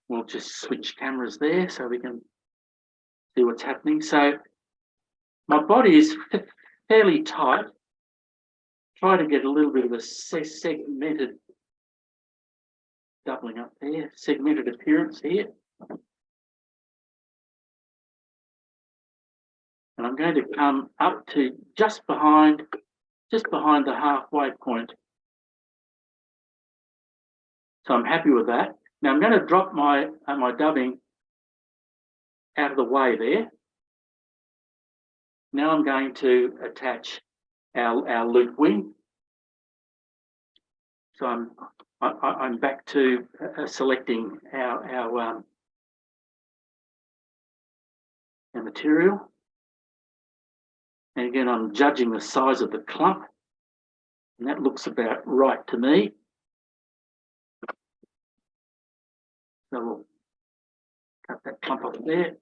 We'll just switch cameras there so we can see what's happening. So my body is fairly tight. Try to get a little bit of a segmented doubling up there, segmented appearance here. And I'm going to come up to just behind the halfway point. So I'm happy with that. Now I'm going to drop my dubbing out of the way there. Now I'm going to attach our loop wing. So I'm back to selecting our material. And again, I'm judging the size of the clump, and that looks about right to me. So we'll cut that clump off there.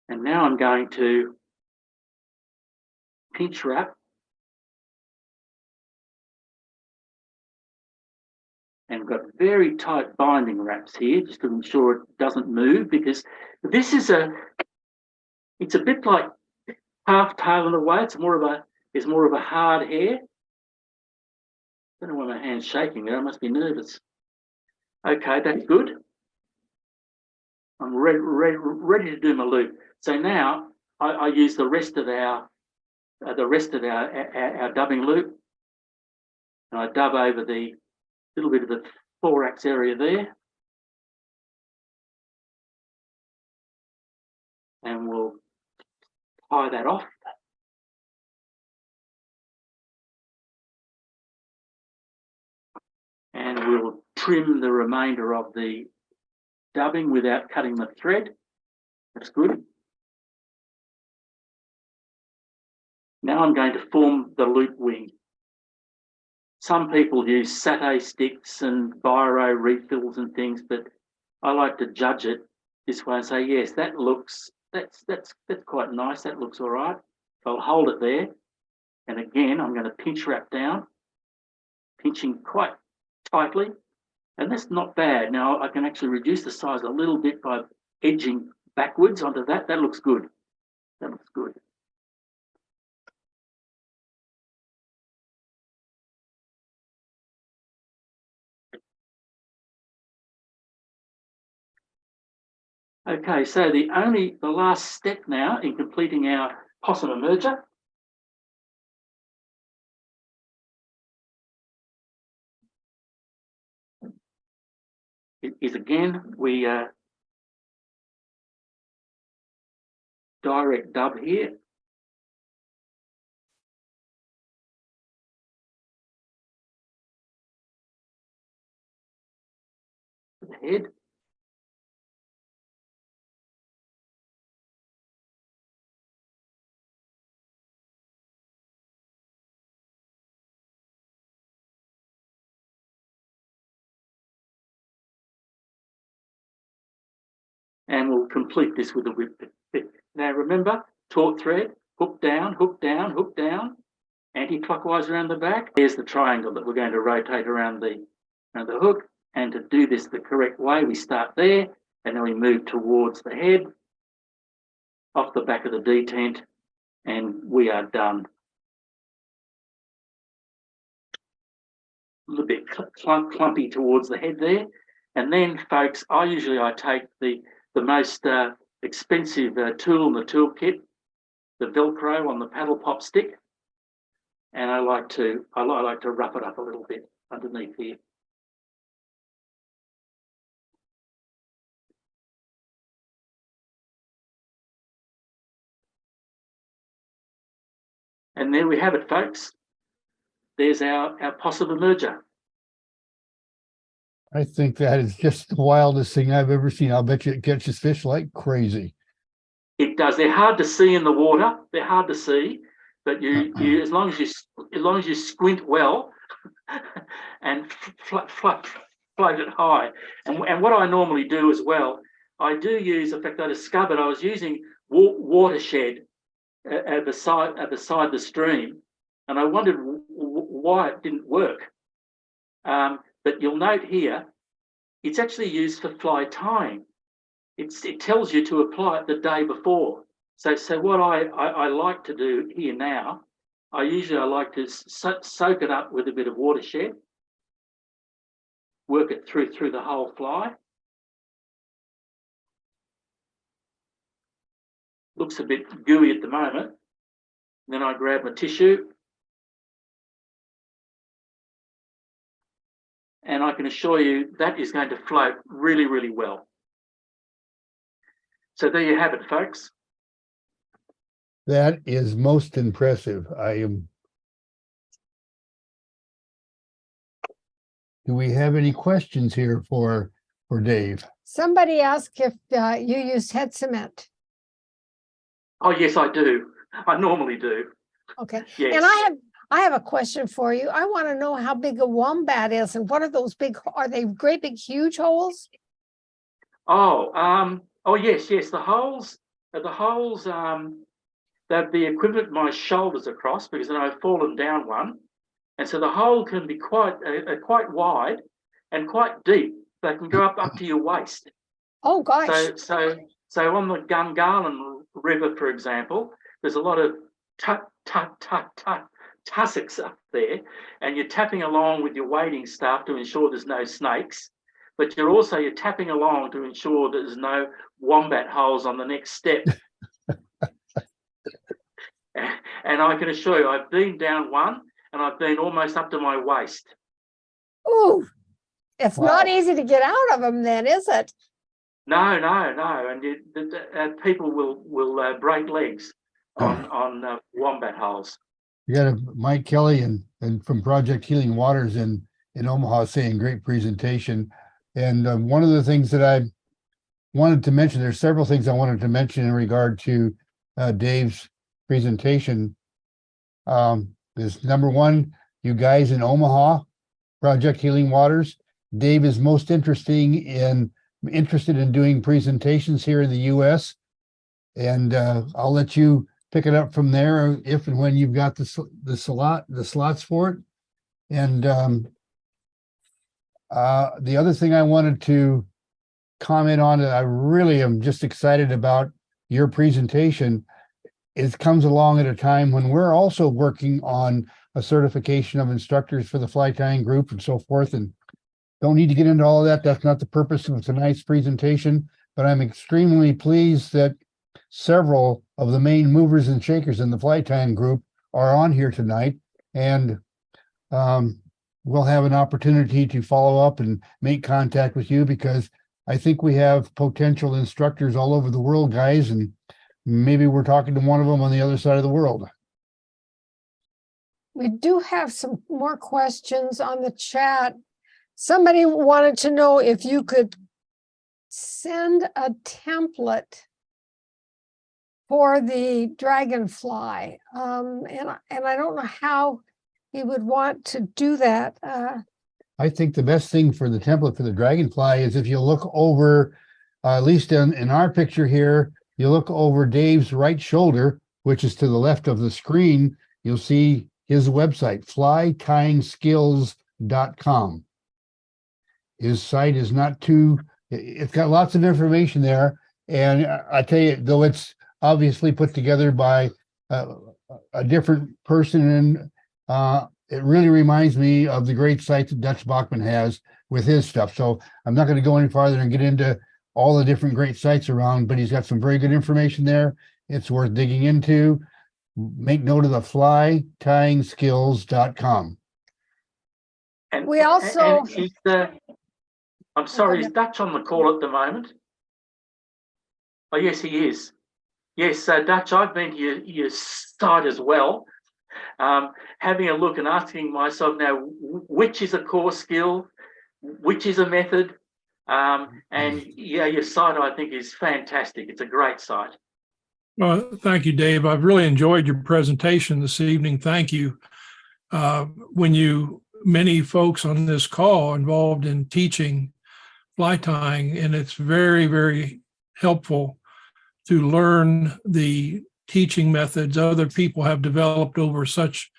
And now I'm going to pinch wrap and got very tight binding wraps here just to ensure it doesn't move, because this is it's a bit like half tail in a way. It's more of a hard hair. I don't know why my hand's shaking there. I must be nervous. Okay, that's good. I'm ready to do my loop. So now I use the rest of our dubbing loop, and I dub over the little bit of the thorax area there, and we'll tie that off. And we'll trim the remainder of the dubbing without cutting the thread. That's good. Now I'm going to form the loop wing. Some people use satay sticks and biro refills and things, but I like to judge it this way and say, yes, that's quite nice. That looks all right. So I'll hold it there. And again, I'm going to pinch wrap down, pinching quite tightly. And that's not bad. Now I can actually reduce the size a little bit by edging backwards onto that. That looks good. That looks good. Okay, so the last step now in completing our possum emerger is again, we direct dub here. The head. And we'll complete this with a whip bit. Now remember, taut thread, hook down, hook down, hook down, anti-clockwise around the back. There's the triangle that we're going to rotate around the hook. And to do this the correct way, we start there, and then we move towards the head, off the back of the detent, and we are done. A little bit clumpy towards the head there. And then, folks, I take the most expensive tool in the toolkit, the Velcro on the paddle pop stick, and I like to rough it up a little bit underneath here. And there we have it, folks. There's our possible merger. I think that is just the wildest thing I've ever seen. I'll bet you it catches fish like crazy. It does. They're hard to see in the water. They're hard to see, but you as long as you squint well and float it high. And what I normally do as well, I do use. In fact, I discovered I was using watershed at the side of the stream, and I wondered why it didn't work. But you'll note here, it's actually used for fly tying. It tells you to apply it the day before. So what I like to do here now, I like to soak it up with a bit of watershed, work it through the whole fly. Looks a bit gooey at the moment. Then I grab my tissue, and I can assure you that is going to float really, really well. So there you have it, folks. That is most impressive. Do we have any questions here for Dave? Somebody asked if you use head cement. Oh, yes, I do. I normally do. Okay. Yes. And I have a question for you. I want to know how big a wombat is and what are those big, are they great big huge holes? Oh, yes. The holes, they're the equivalent of my shoulders across, because then I've fallen down one. And so the hole can be quite wide and quite deep. They can go up to your waist. Oh gosh. So on the Gungahlin River, for example, there's a lot of tussocks up there, and you're tapping along with your wading staff to ensure there's no snakes, but you're tapping along to ensure that there's no wombat holes on the next step. And I can assure you, I've been down one, and I've been almost up to my waist. Ooh, it's Wow. not easy to get out of them then, is it? No. And people will break legs on wombat holes. You got Mike Kelly and from Project Healing Waters in Omaha saying great presentation. And one of the things that I wanted to mention, there's several things I wanted to mention in regard to Dave's presentation. Is number one, you guys in Omaha, Project Healing Waters, Dave is most interested in doing presentations here in the US. And I'll let you pick it up from there if and when you've got the slots for it. And the other thing I wanted to comment on that I really am just excited about your presentation, it comes along at a time when we're also working on a certification of instructors for the fly tying group and so forth. And don't need to get into all of that. That's not the purpose of tonight's presentation, but I'm extremely pleased that several of the main movers and shakers in the fly tying group are on here tonight. And we'll have an opportunity to follow up and make contact with you, because I think we have potential instructors all over the world, guys, and maybe we're talking to one of them on the other side of the world. We do have some more questions on the chat. Somebody wanted to know if you could send a template for the dragonfly. And I don't know how you would want to do that. I think the best thing for the template for the dragonfly is if you look over, at least in our picture here, you look over Dave's right shoulder, which is to the left of the screen, you'll see his website, flytyingskills.com. His site is not too, it's got lots of information there. And I tell you, though it's obviously put together by a different person, and it really reminds me of the great site that Dutch Bachman has with his stuff. So I'm not going to go any farther and get into all the different great sites around, but he's got some very good information there. It's worth digging into. Make note of the flytyingskills.com. And We also- I'm sorry, is Dutch on the call at the moment? Oh, yes, he is. Yes, Dutch, I've been to your site as well, having a look and asking myself now, which is a core skill, which is a method, and yeah, your site I think is fantastic. It's a great site. Well, thank you, Dave. I've really enjoyed your presentation this evening. Thank you. Many folks on this call involved in teaching fly tying, and it's very, very helpful to learn the teaching methods other people have developed over such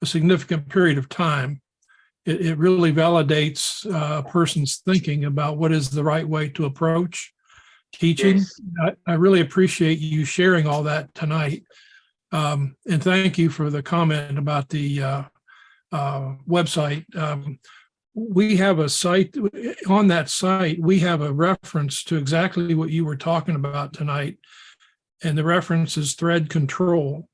a significant period of time. It really validates a person's thinking about what is the right way to approach teaching. Yes. I really appreciate you sharing all that tonight. And thank you for the comment about the website. We have a site. On that site, we have a reference to exactly what you were talking about tonight. And the reference is thread control.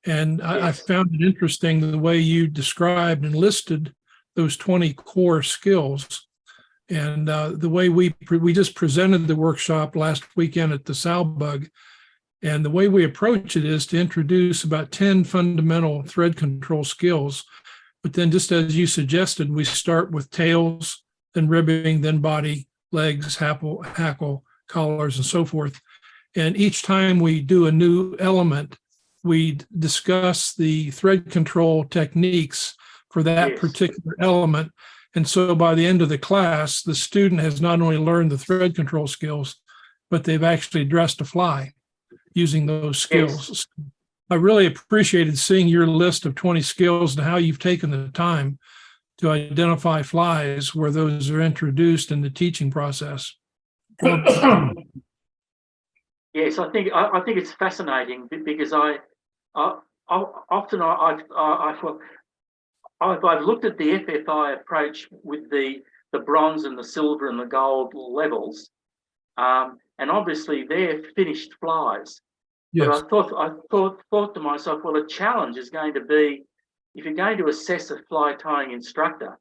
And I found it interesting the way you described and listed those 20 core skills. And the way we just presented the workshop last weekend at the Salbug, and the way we approach it is to introduce about 10 fundamental thread control skills. But then, just as you suggested, we start with tails, then ribbing, then body, legs, hackle, collars, and so forth. And each time we do a new element, we discuss the thread control techniques for that particular element. And so by the end of the class, the student has not only learned the thread control skills, but they've actually dressed a fly using those skills. Yes. I really appreciated seeing your list of 20 skills and how you've taken the time to identify flies where those are introduced in the teaching process. Yes, I think it's fascinating because I've looked at the FFI approach with the bronze and the silver and the gold levels, and obviously they're finished flies. Yes. But I thought to myself, well, a challenge is going to be, if you're going to assess a fly tying instructor,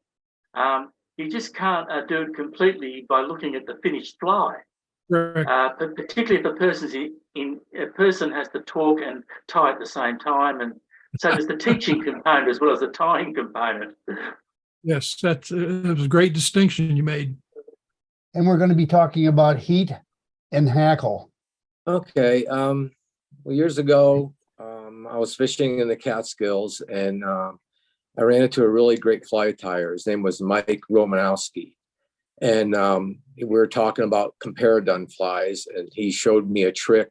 you just can't do it completely by looking at the finished fly. Right. But particularly if the person has to talk and tie at the same time, and so there's the teaching component as well as the tying component. Yes, that was a great distinction you made. And we're going to be talking about heat and hackle. Okay. Well, years ago, I was fishing in the Catskills, and I ran into a really great fly tyer. His name was Mike Romanowski. And we were talking about comparadun flies, and he showed me a trick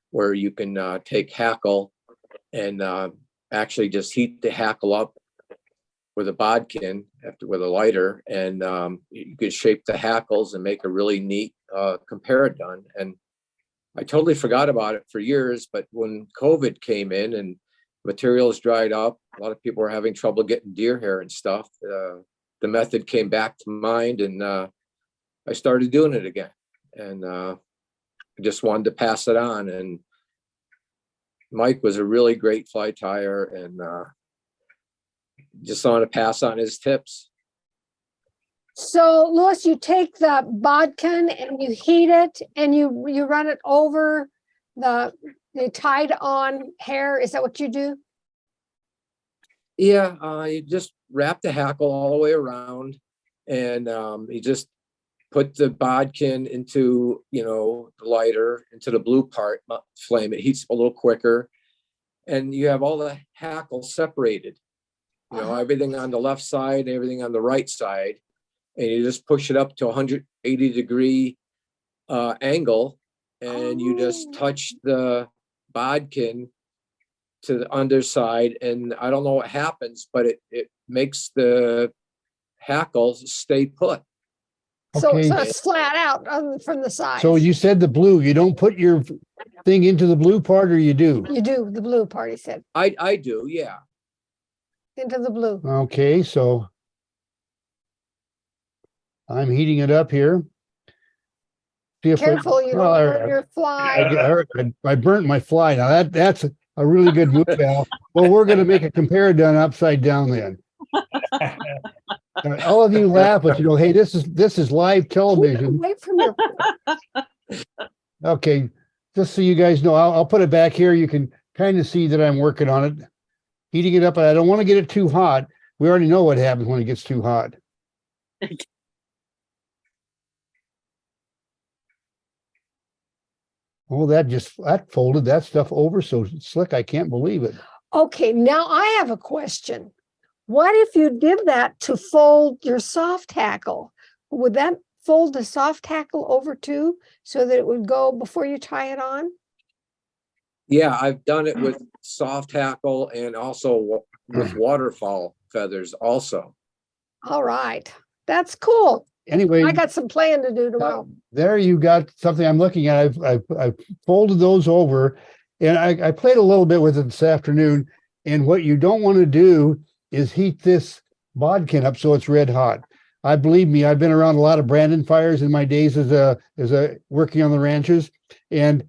where you can take hackle and actually just heat the hackle up with a bodkin with a lighter, and you could shape the hackles and make a really neat comparadun. And I totally forgot about it for years, but when COVID came in and materials dried up, a lot of people were having trouble getting deer hair and stuff. The method came back to mind, and I started doing it again. And I just wanted to pass it on. And Mike was a really great fly tyer, and just want to pass on his tips. So Louis, you take the bodkin and you heat it and you run it over the tied on hair. Is that what you do? Yeah, you just wrap the hackle all the way around, and you just put the bodkin into, the lighter, into the blue part, flame. It heats a little quicker, and you have all the hackle separated. Everything on the left side, everything on the right side, and you just push it up to 180-degree angle, and you just touch the bodkin to the underside, and I don't know what happens, but it makes the hackle stay put. So Okay. it's flat out from the side. So you said the blue, you don't put your thing into the blue part, or you do? You do the blue part, he said. I do, yeah. Into the blue. Okay, so I'm heating it up here. See if Careful, you don't burn your fly. I burnt my fly. Now that's a really good move, Al. Well, we're going to make a comparative upside down then. All of you laugh, but hey, this is live television. Wait from your. Okay, just so you guys know, I'll put it back here. You can kind of see that I'm working on it, heating it up, but I don't want to get it too hot. We already know what happens when it gets too hot. Oh, that folded that stuff over so slick. I can't believe it. Okay, now I have a question. What if you did that to fold your soft hackle? Would that fold the soft hackle over too, so that it would go before you tie it on? Yeah, I've done it with soft hackle and also with waterfall feathers also. All right, that's cool. Anyway, I got some playing to do tomorrow. there you got something I'm looking at. I've folded those over, and I played a little bit with it this afternoon. And what you don't want to do is heat this bodkin up so it's red hot. Believe me, I've been around a lot of Brandon fires in my days as a working on the ranches, and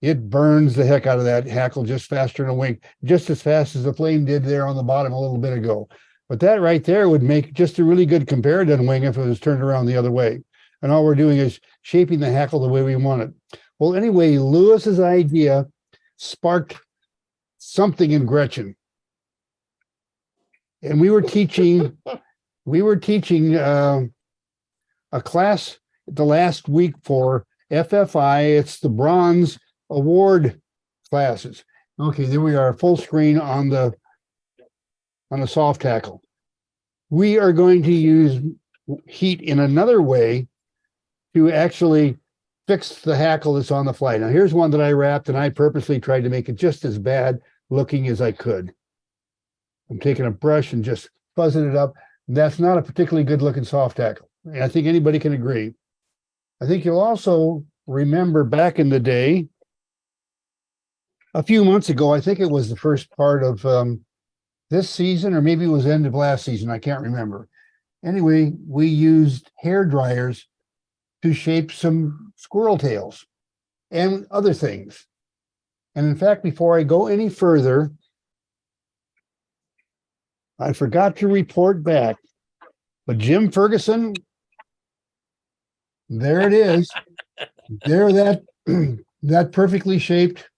it burns the heck out of that hackle just faster than a wink, just as fast as the flame did there on the bottom a little bit ago. But that right there would make just a really good comparative wing if it was turned around the other way. And all we're doing is shaping the hackle the way we want it. Well, anyway, Lewis's idea sparked something in Gretchen. And we were teaching a class the last week for FFI. It's the bronze award classes. Okay, there we are, full screen on the soft hackle. We are going to use heat in another way to actually fix the hackle that's on the fly. Now, here's one that I wrapped, and I purposely tried to make it just as bad looking as I could. I'm taking a brush and just fuzzing it up. That's not a particularly good looking soft hackle. I think anybody can agree. I think you'll also remember back in the day, a few months ago, I think it was the first part of this season, or maybe it was the end of last season. I can't remember. Anyway, we used hair dryers to shape some squirrel tails and other things. And in fact, before I go any further, I forgot to report back, but Jim Ferguson, there it is. There, that perfectly shaped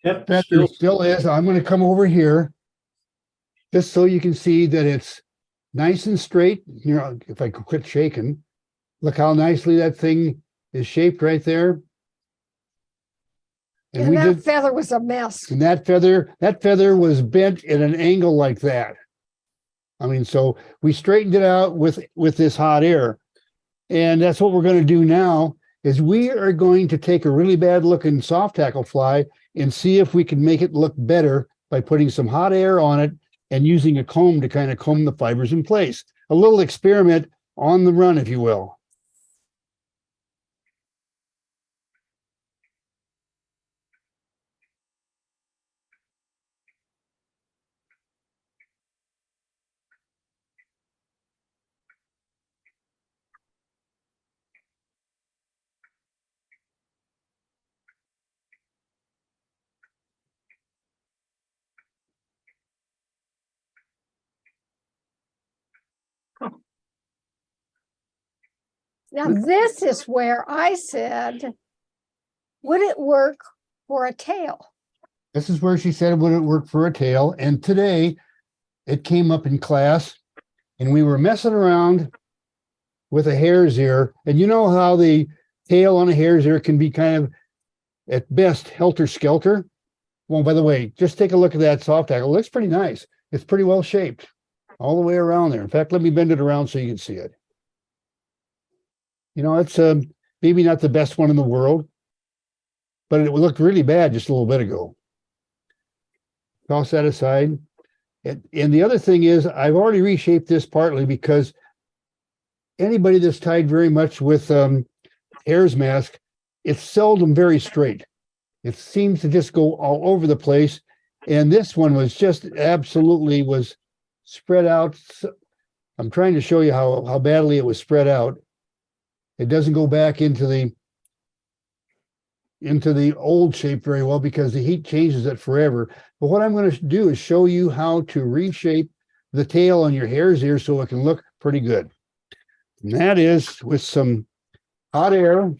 feather still is. I'm going to come over here just so you can see that it's nice and straight. If I could quit shaking, look how nicely that thing is shaped right there. And that feather was a mess. And that feather was bent at an angle like that. I mean, so we straightened it out with this hot air. And that's what we're going to do now, is we are going to take a really bad looking soft hackle fly and see if we can make it look better by putting some hot air on it and using a comb to kind of comb the fibers in place. A little experiment on the run, if you will. Now, this is where I said, would it work for a tail? This is where she said, would it work for a tail? And today it came up in class and we were messing around with a hare's ear. And you know how the tail on a hare's ear can be kind of, at best, helter-skelter? Well, by the way, just take a look at that soft hackle. It looks pretty nice. It's pretty well shaped all the way around there. In fact, let me bend it around so you can see it. You know, it's maybe not the best one in the world, but it looked really bad just a little bit ago. Toss that aside. And the other thing is, I've already reshaped this partly because anybody that's tied very much with hare's mask, it's seldom very straight. It seems to just go all over the place. And this one was just absolutely was spread out. I'm trying to show you how badly it was spread out. It doesn't go back into the old shape very well because the heat changes it forever. But what I'm going to do is show you how to reshape the tail on your hare's ear so it can look pretty good. And that is with some hot air.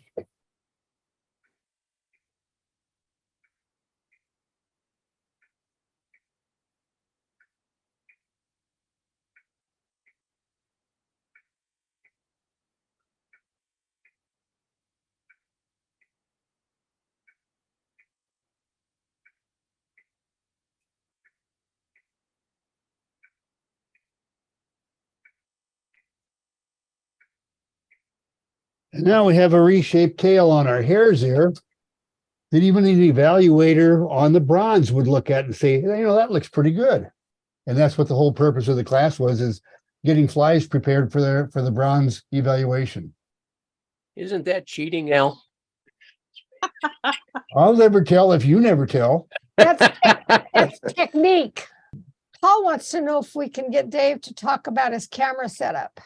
And now we have a reshaped tail on our hare's ear that even an evaluator on the bronze would look at and say, you know, that looks pretty good. And that's what the whole purpose of the class was, is getting flies prepared for the bronze evaluation. Isn't that cheating, Al? I'll never tell if you never tell. That's technique. Paul wants to know if we can get Dave to talk about his camera setup.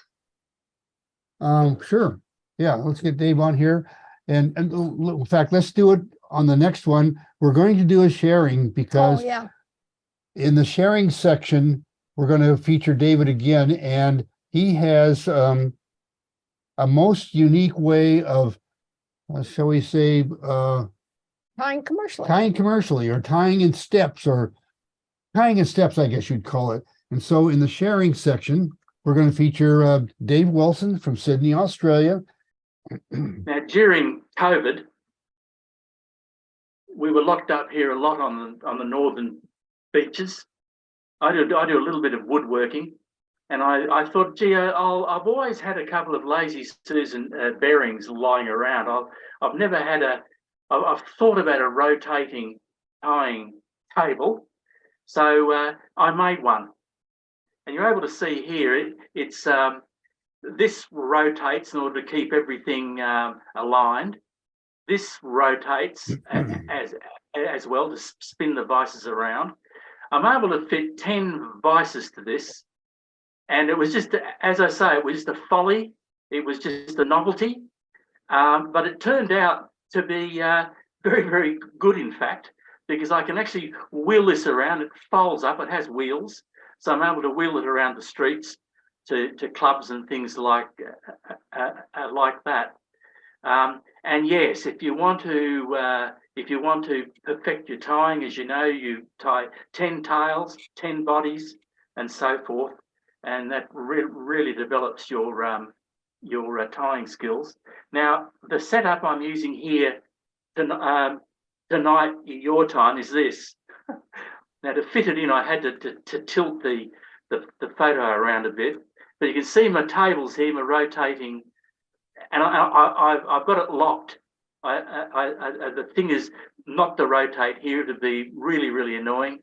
Sure. Yeah, let's get Dave on here. And in fact, let's do it on the next one. We're going to do a sharing because Oh, yeah. in the sharing section, we're going to feature David again, and he has a most unique way of, shall we say, Tying commercially. tying commercially or tying in steps, I guess you'd call it. And so in the sharing section, we're going to feature Dave Wilson from Sydney, Australia. Now, during COVID, we were locked up here a lot on the northern beaches. I do a little bit of woodworking, and I thought, gee, I've always had a couple of lazy Susan bearings lying around. I've never had I've thought about a rotating tying table, so I made one, and you're able to see here it's this rotates in order to keep everything aligned. This rotates as well to spin the vices around. I'm able to fit 10 vices to this. And it was just, as I say, it was just a folly. It was just a novelty. But it turned out to be very, very good, in fact, because I can actually wheel this around. It folds up, it has wheels. So I'm able to wheel it around the streets to clubs and things like that. And yes, if you want to perfect your tying, as you know, you tie 10 tails, 10 bodies, and so forth, and that really develops your tying skills. Now, the setup I'm using here tonight, your time, is this. Now, to fit it in, I had to tilt the photo around a bit. But you can see my tables here, my rotating, and I've got it locked. The thing is not to rotate here, to be really, really annoying.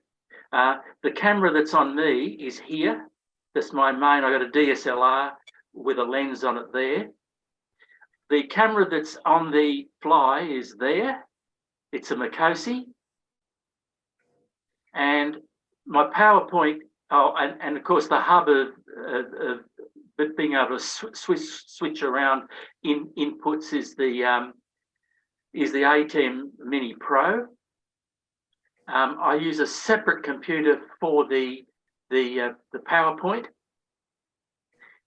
The camera that's on me is here. That's my main. I got a DSLR with a lens on it there. The camera that's on the fly is there. It's a Makosi. And my PowerPoint, and of course the hub of being able to switch around inputs is the ATEM Mini Pro. I use a separate computer for the PowerPoint,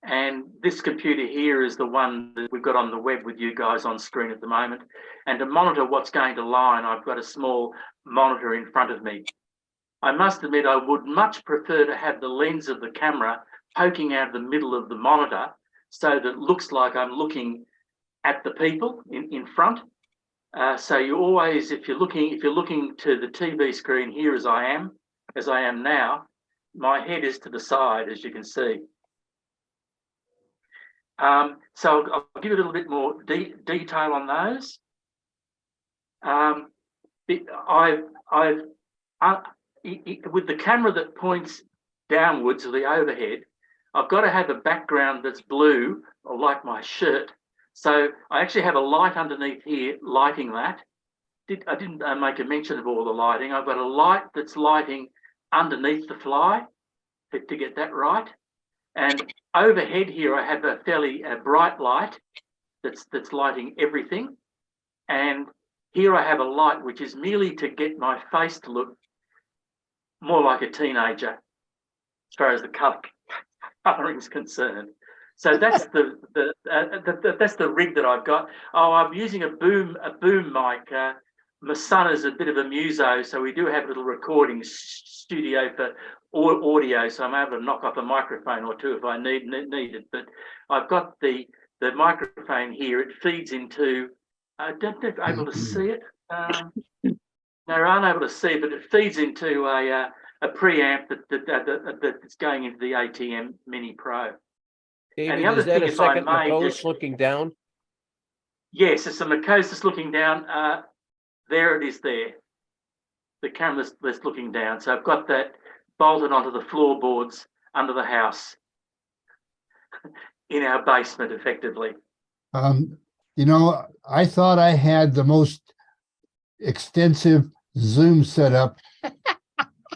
And this computer here is the one that we've got on the web with you guys on screen at the moment. And to monitor what's going to line, I've got a small monitor in front of me. I must admit, I would much prefer to have the lens of the camera poking out of the middle of the monitor so that it looks like I'm looking at the people in front. So you always, if you're looking to the TV screen here as I am now, my head is to the side, as you can see. So I'll give you a little bit more detail on those. With the camera that points downwards or the overhead, I've got to have a background that's blue, or like my shirt. So I actually have a light underneath here lighting that. I didn't make a mention of all the lighting. I've got a light that's lighting underneath the fly to get that right. And overhead here, I have a fairly bright light that's lighting everything. And here I have a light which is merely to get my face to look more like a teenager, as far as the colouring is concerned. So that's that's the rig that I've got. Oh, I'm using a boom mic. My son is a bit of a muso, so we do have a little recording studio for audio, so I'm able to knock off a microphone or two if I need it. But I've got the microphone here. It feeds into. I don't know if you're able to see it. No, I'm unable to see, but it feeds into a preamp that's going into the ATM Mini Pro. David, the other is that thing, a if I second may, Makos just- looking down? Yes, it's a Makos that's looking down. There it is there. The camera that's looking down. So I've got that bolted onto the floorboards under the house in our basement, effectively. You know, I thought I had the most extensive Zoom setup.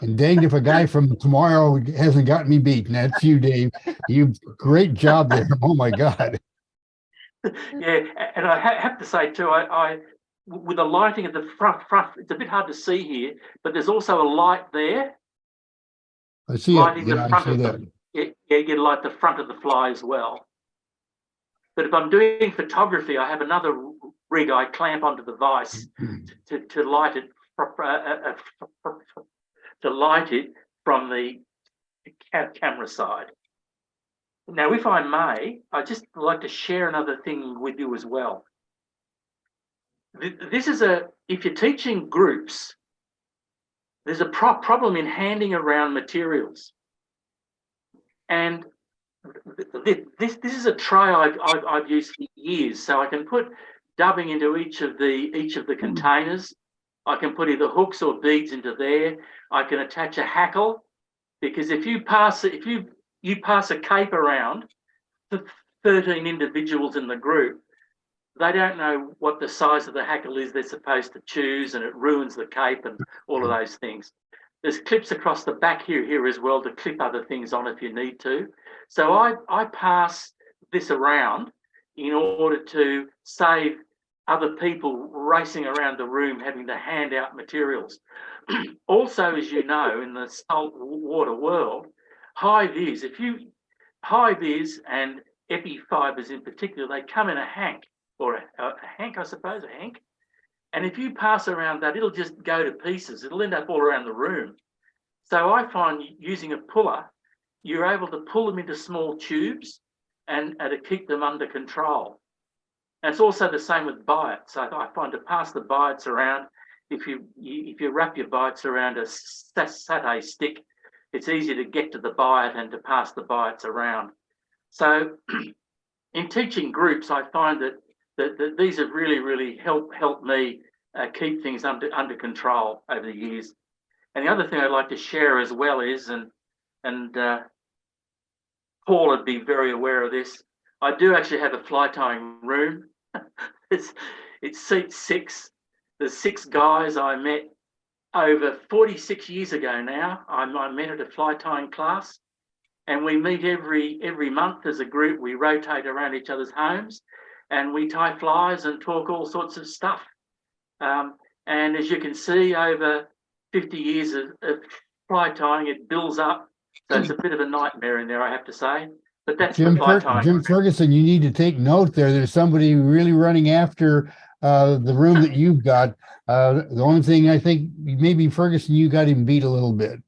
And danged if a guy from tomorrow hasn't got me beat. And that's you, Dave. You great job there. Oh my God. Yeah, and I have to say too, I with the lighting at the front, it's a bit hard to see here, but there's also a light there. I see Lighting it. the Yeah, I front see of that. you get light the front of the fly as well. But if I'm doing photography, I have another rig I clamp onto the vise to light it from the camera side. Now, if I may, I'd just like to share another thing with you as well. This is if you're teaching groups, there's a problem in handing around materials. And this is a tray I've used for years, so I can put dubbing into each of the containers. I can put either hooks or beads into there. I can attach a hackle, because if you pass a cape around to 13 individuals in the group, they don't know what the size of the hackle is they're supposed to choose, and it ruins the cape and all of those things. There's clips across the back here as well to clip other things on if you need to. So I pass this around in order to save other people racing around the room having to hand out materials. Also, as you know, in the saltwater world, high vis and epi fibers in particular, they come in a hank, or a hank, I suppose, a hank. And if you pass around that, it'll just go to pieces. It'll end up all around the room. So I find using a puller, you're able to pull them into small tubes and to keep them under control. And it's also the same with biots. I find to pass the biots around, if you wrap your biots around a satay stick, it's easy to get to the biot and to pass the biots around. So in teaching groups, I find that these have really helped me keep things under control over the years. And the other thing I'd like to share as well is, and Paul would be very aware of this, I do actually have a fly tying room. It seats 6. There's 6 guys I met over 46 years ago now. I met at a fly tying class, and we meet every month as a group. We rotate around each other's homes, and we tie flies and talk all sorts of stuff. And as you can see, over 50 years of fly tying, it builds up. So it's a bit of a nightmare in there, I have to say. But that's for fly tying. Jim Ferguson, you need to take note there. There's somebody really running after the room that you've got. The only thing I think maybe Ferguson, you got him beat a little bit.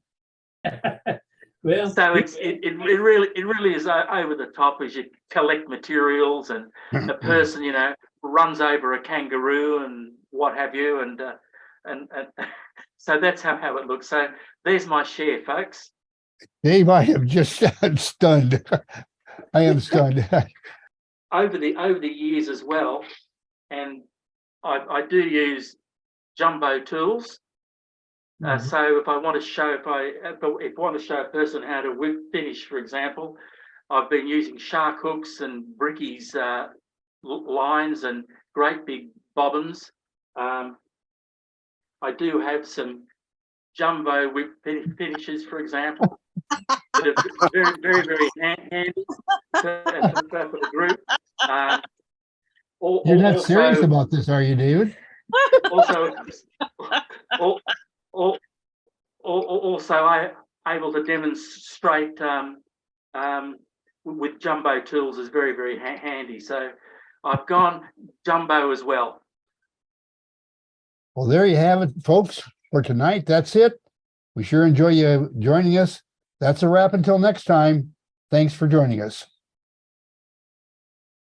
Well, So it really is over the top as you collect materials and a person, you know, runs over a kangaroo and what have you, and so that's how it looks. So there's my share, folks. Dave, I am just stunned. I am stunned. Over the years as well, and I do use jumbo tools. So if I want to show if I want to show a person how to whip finish, for example, I've been using shark hooks and brickies lines and great big bobbins. I do have some jumbo whip finishes, for example, that are very handy for the group. You're not serious about this, are you, David? Also, I able to demonstrate with jumbo tools is very handy. So I've gone jumbo as well. Well, there you have it, folks, for tonight. That's it. We sure enjoy you joining us. That's a wrap until next time. Thanks for joining us.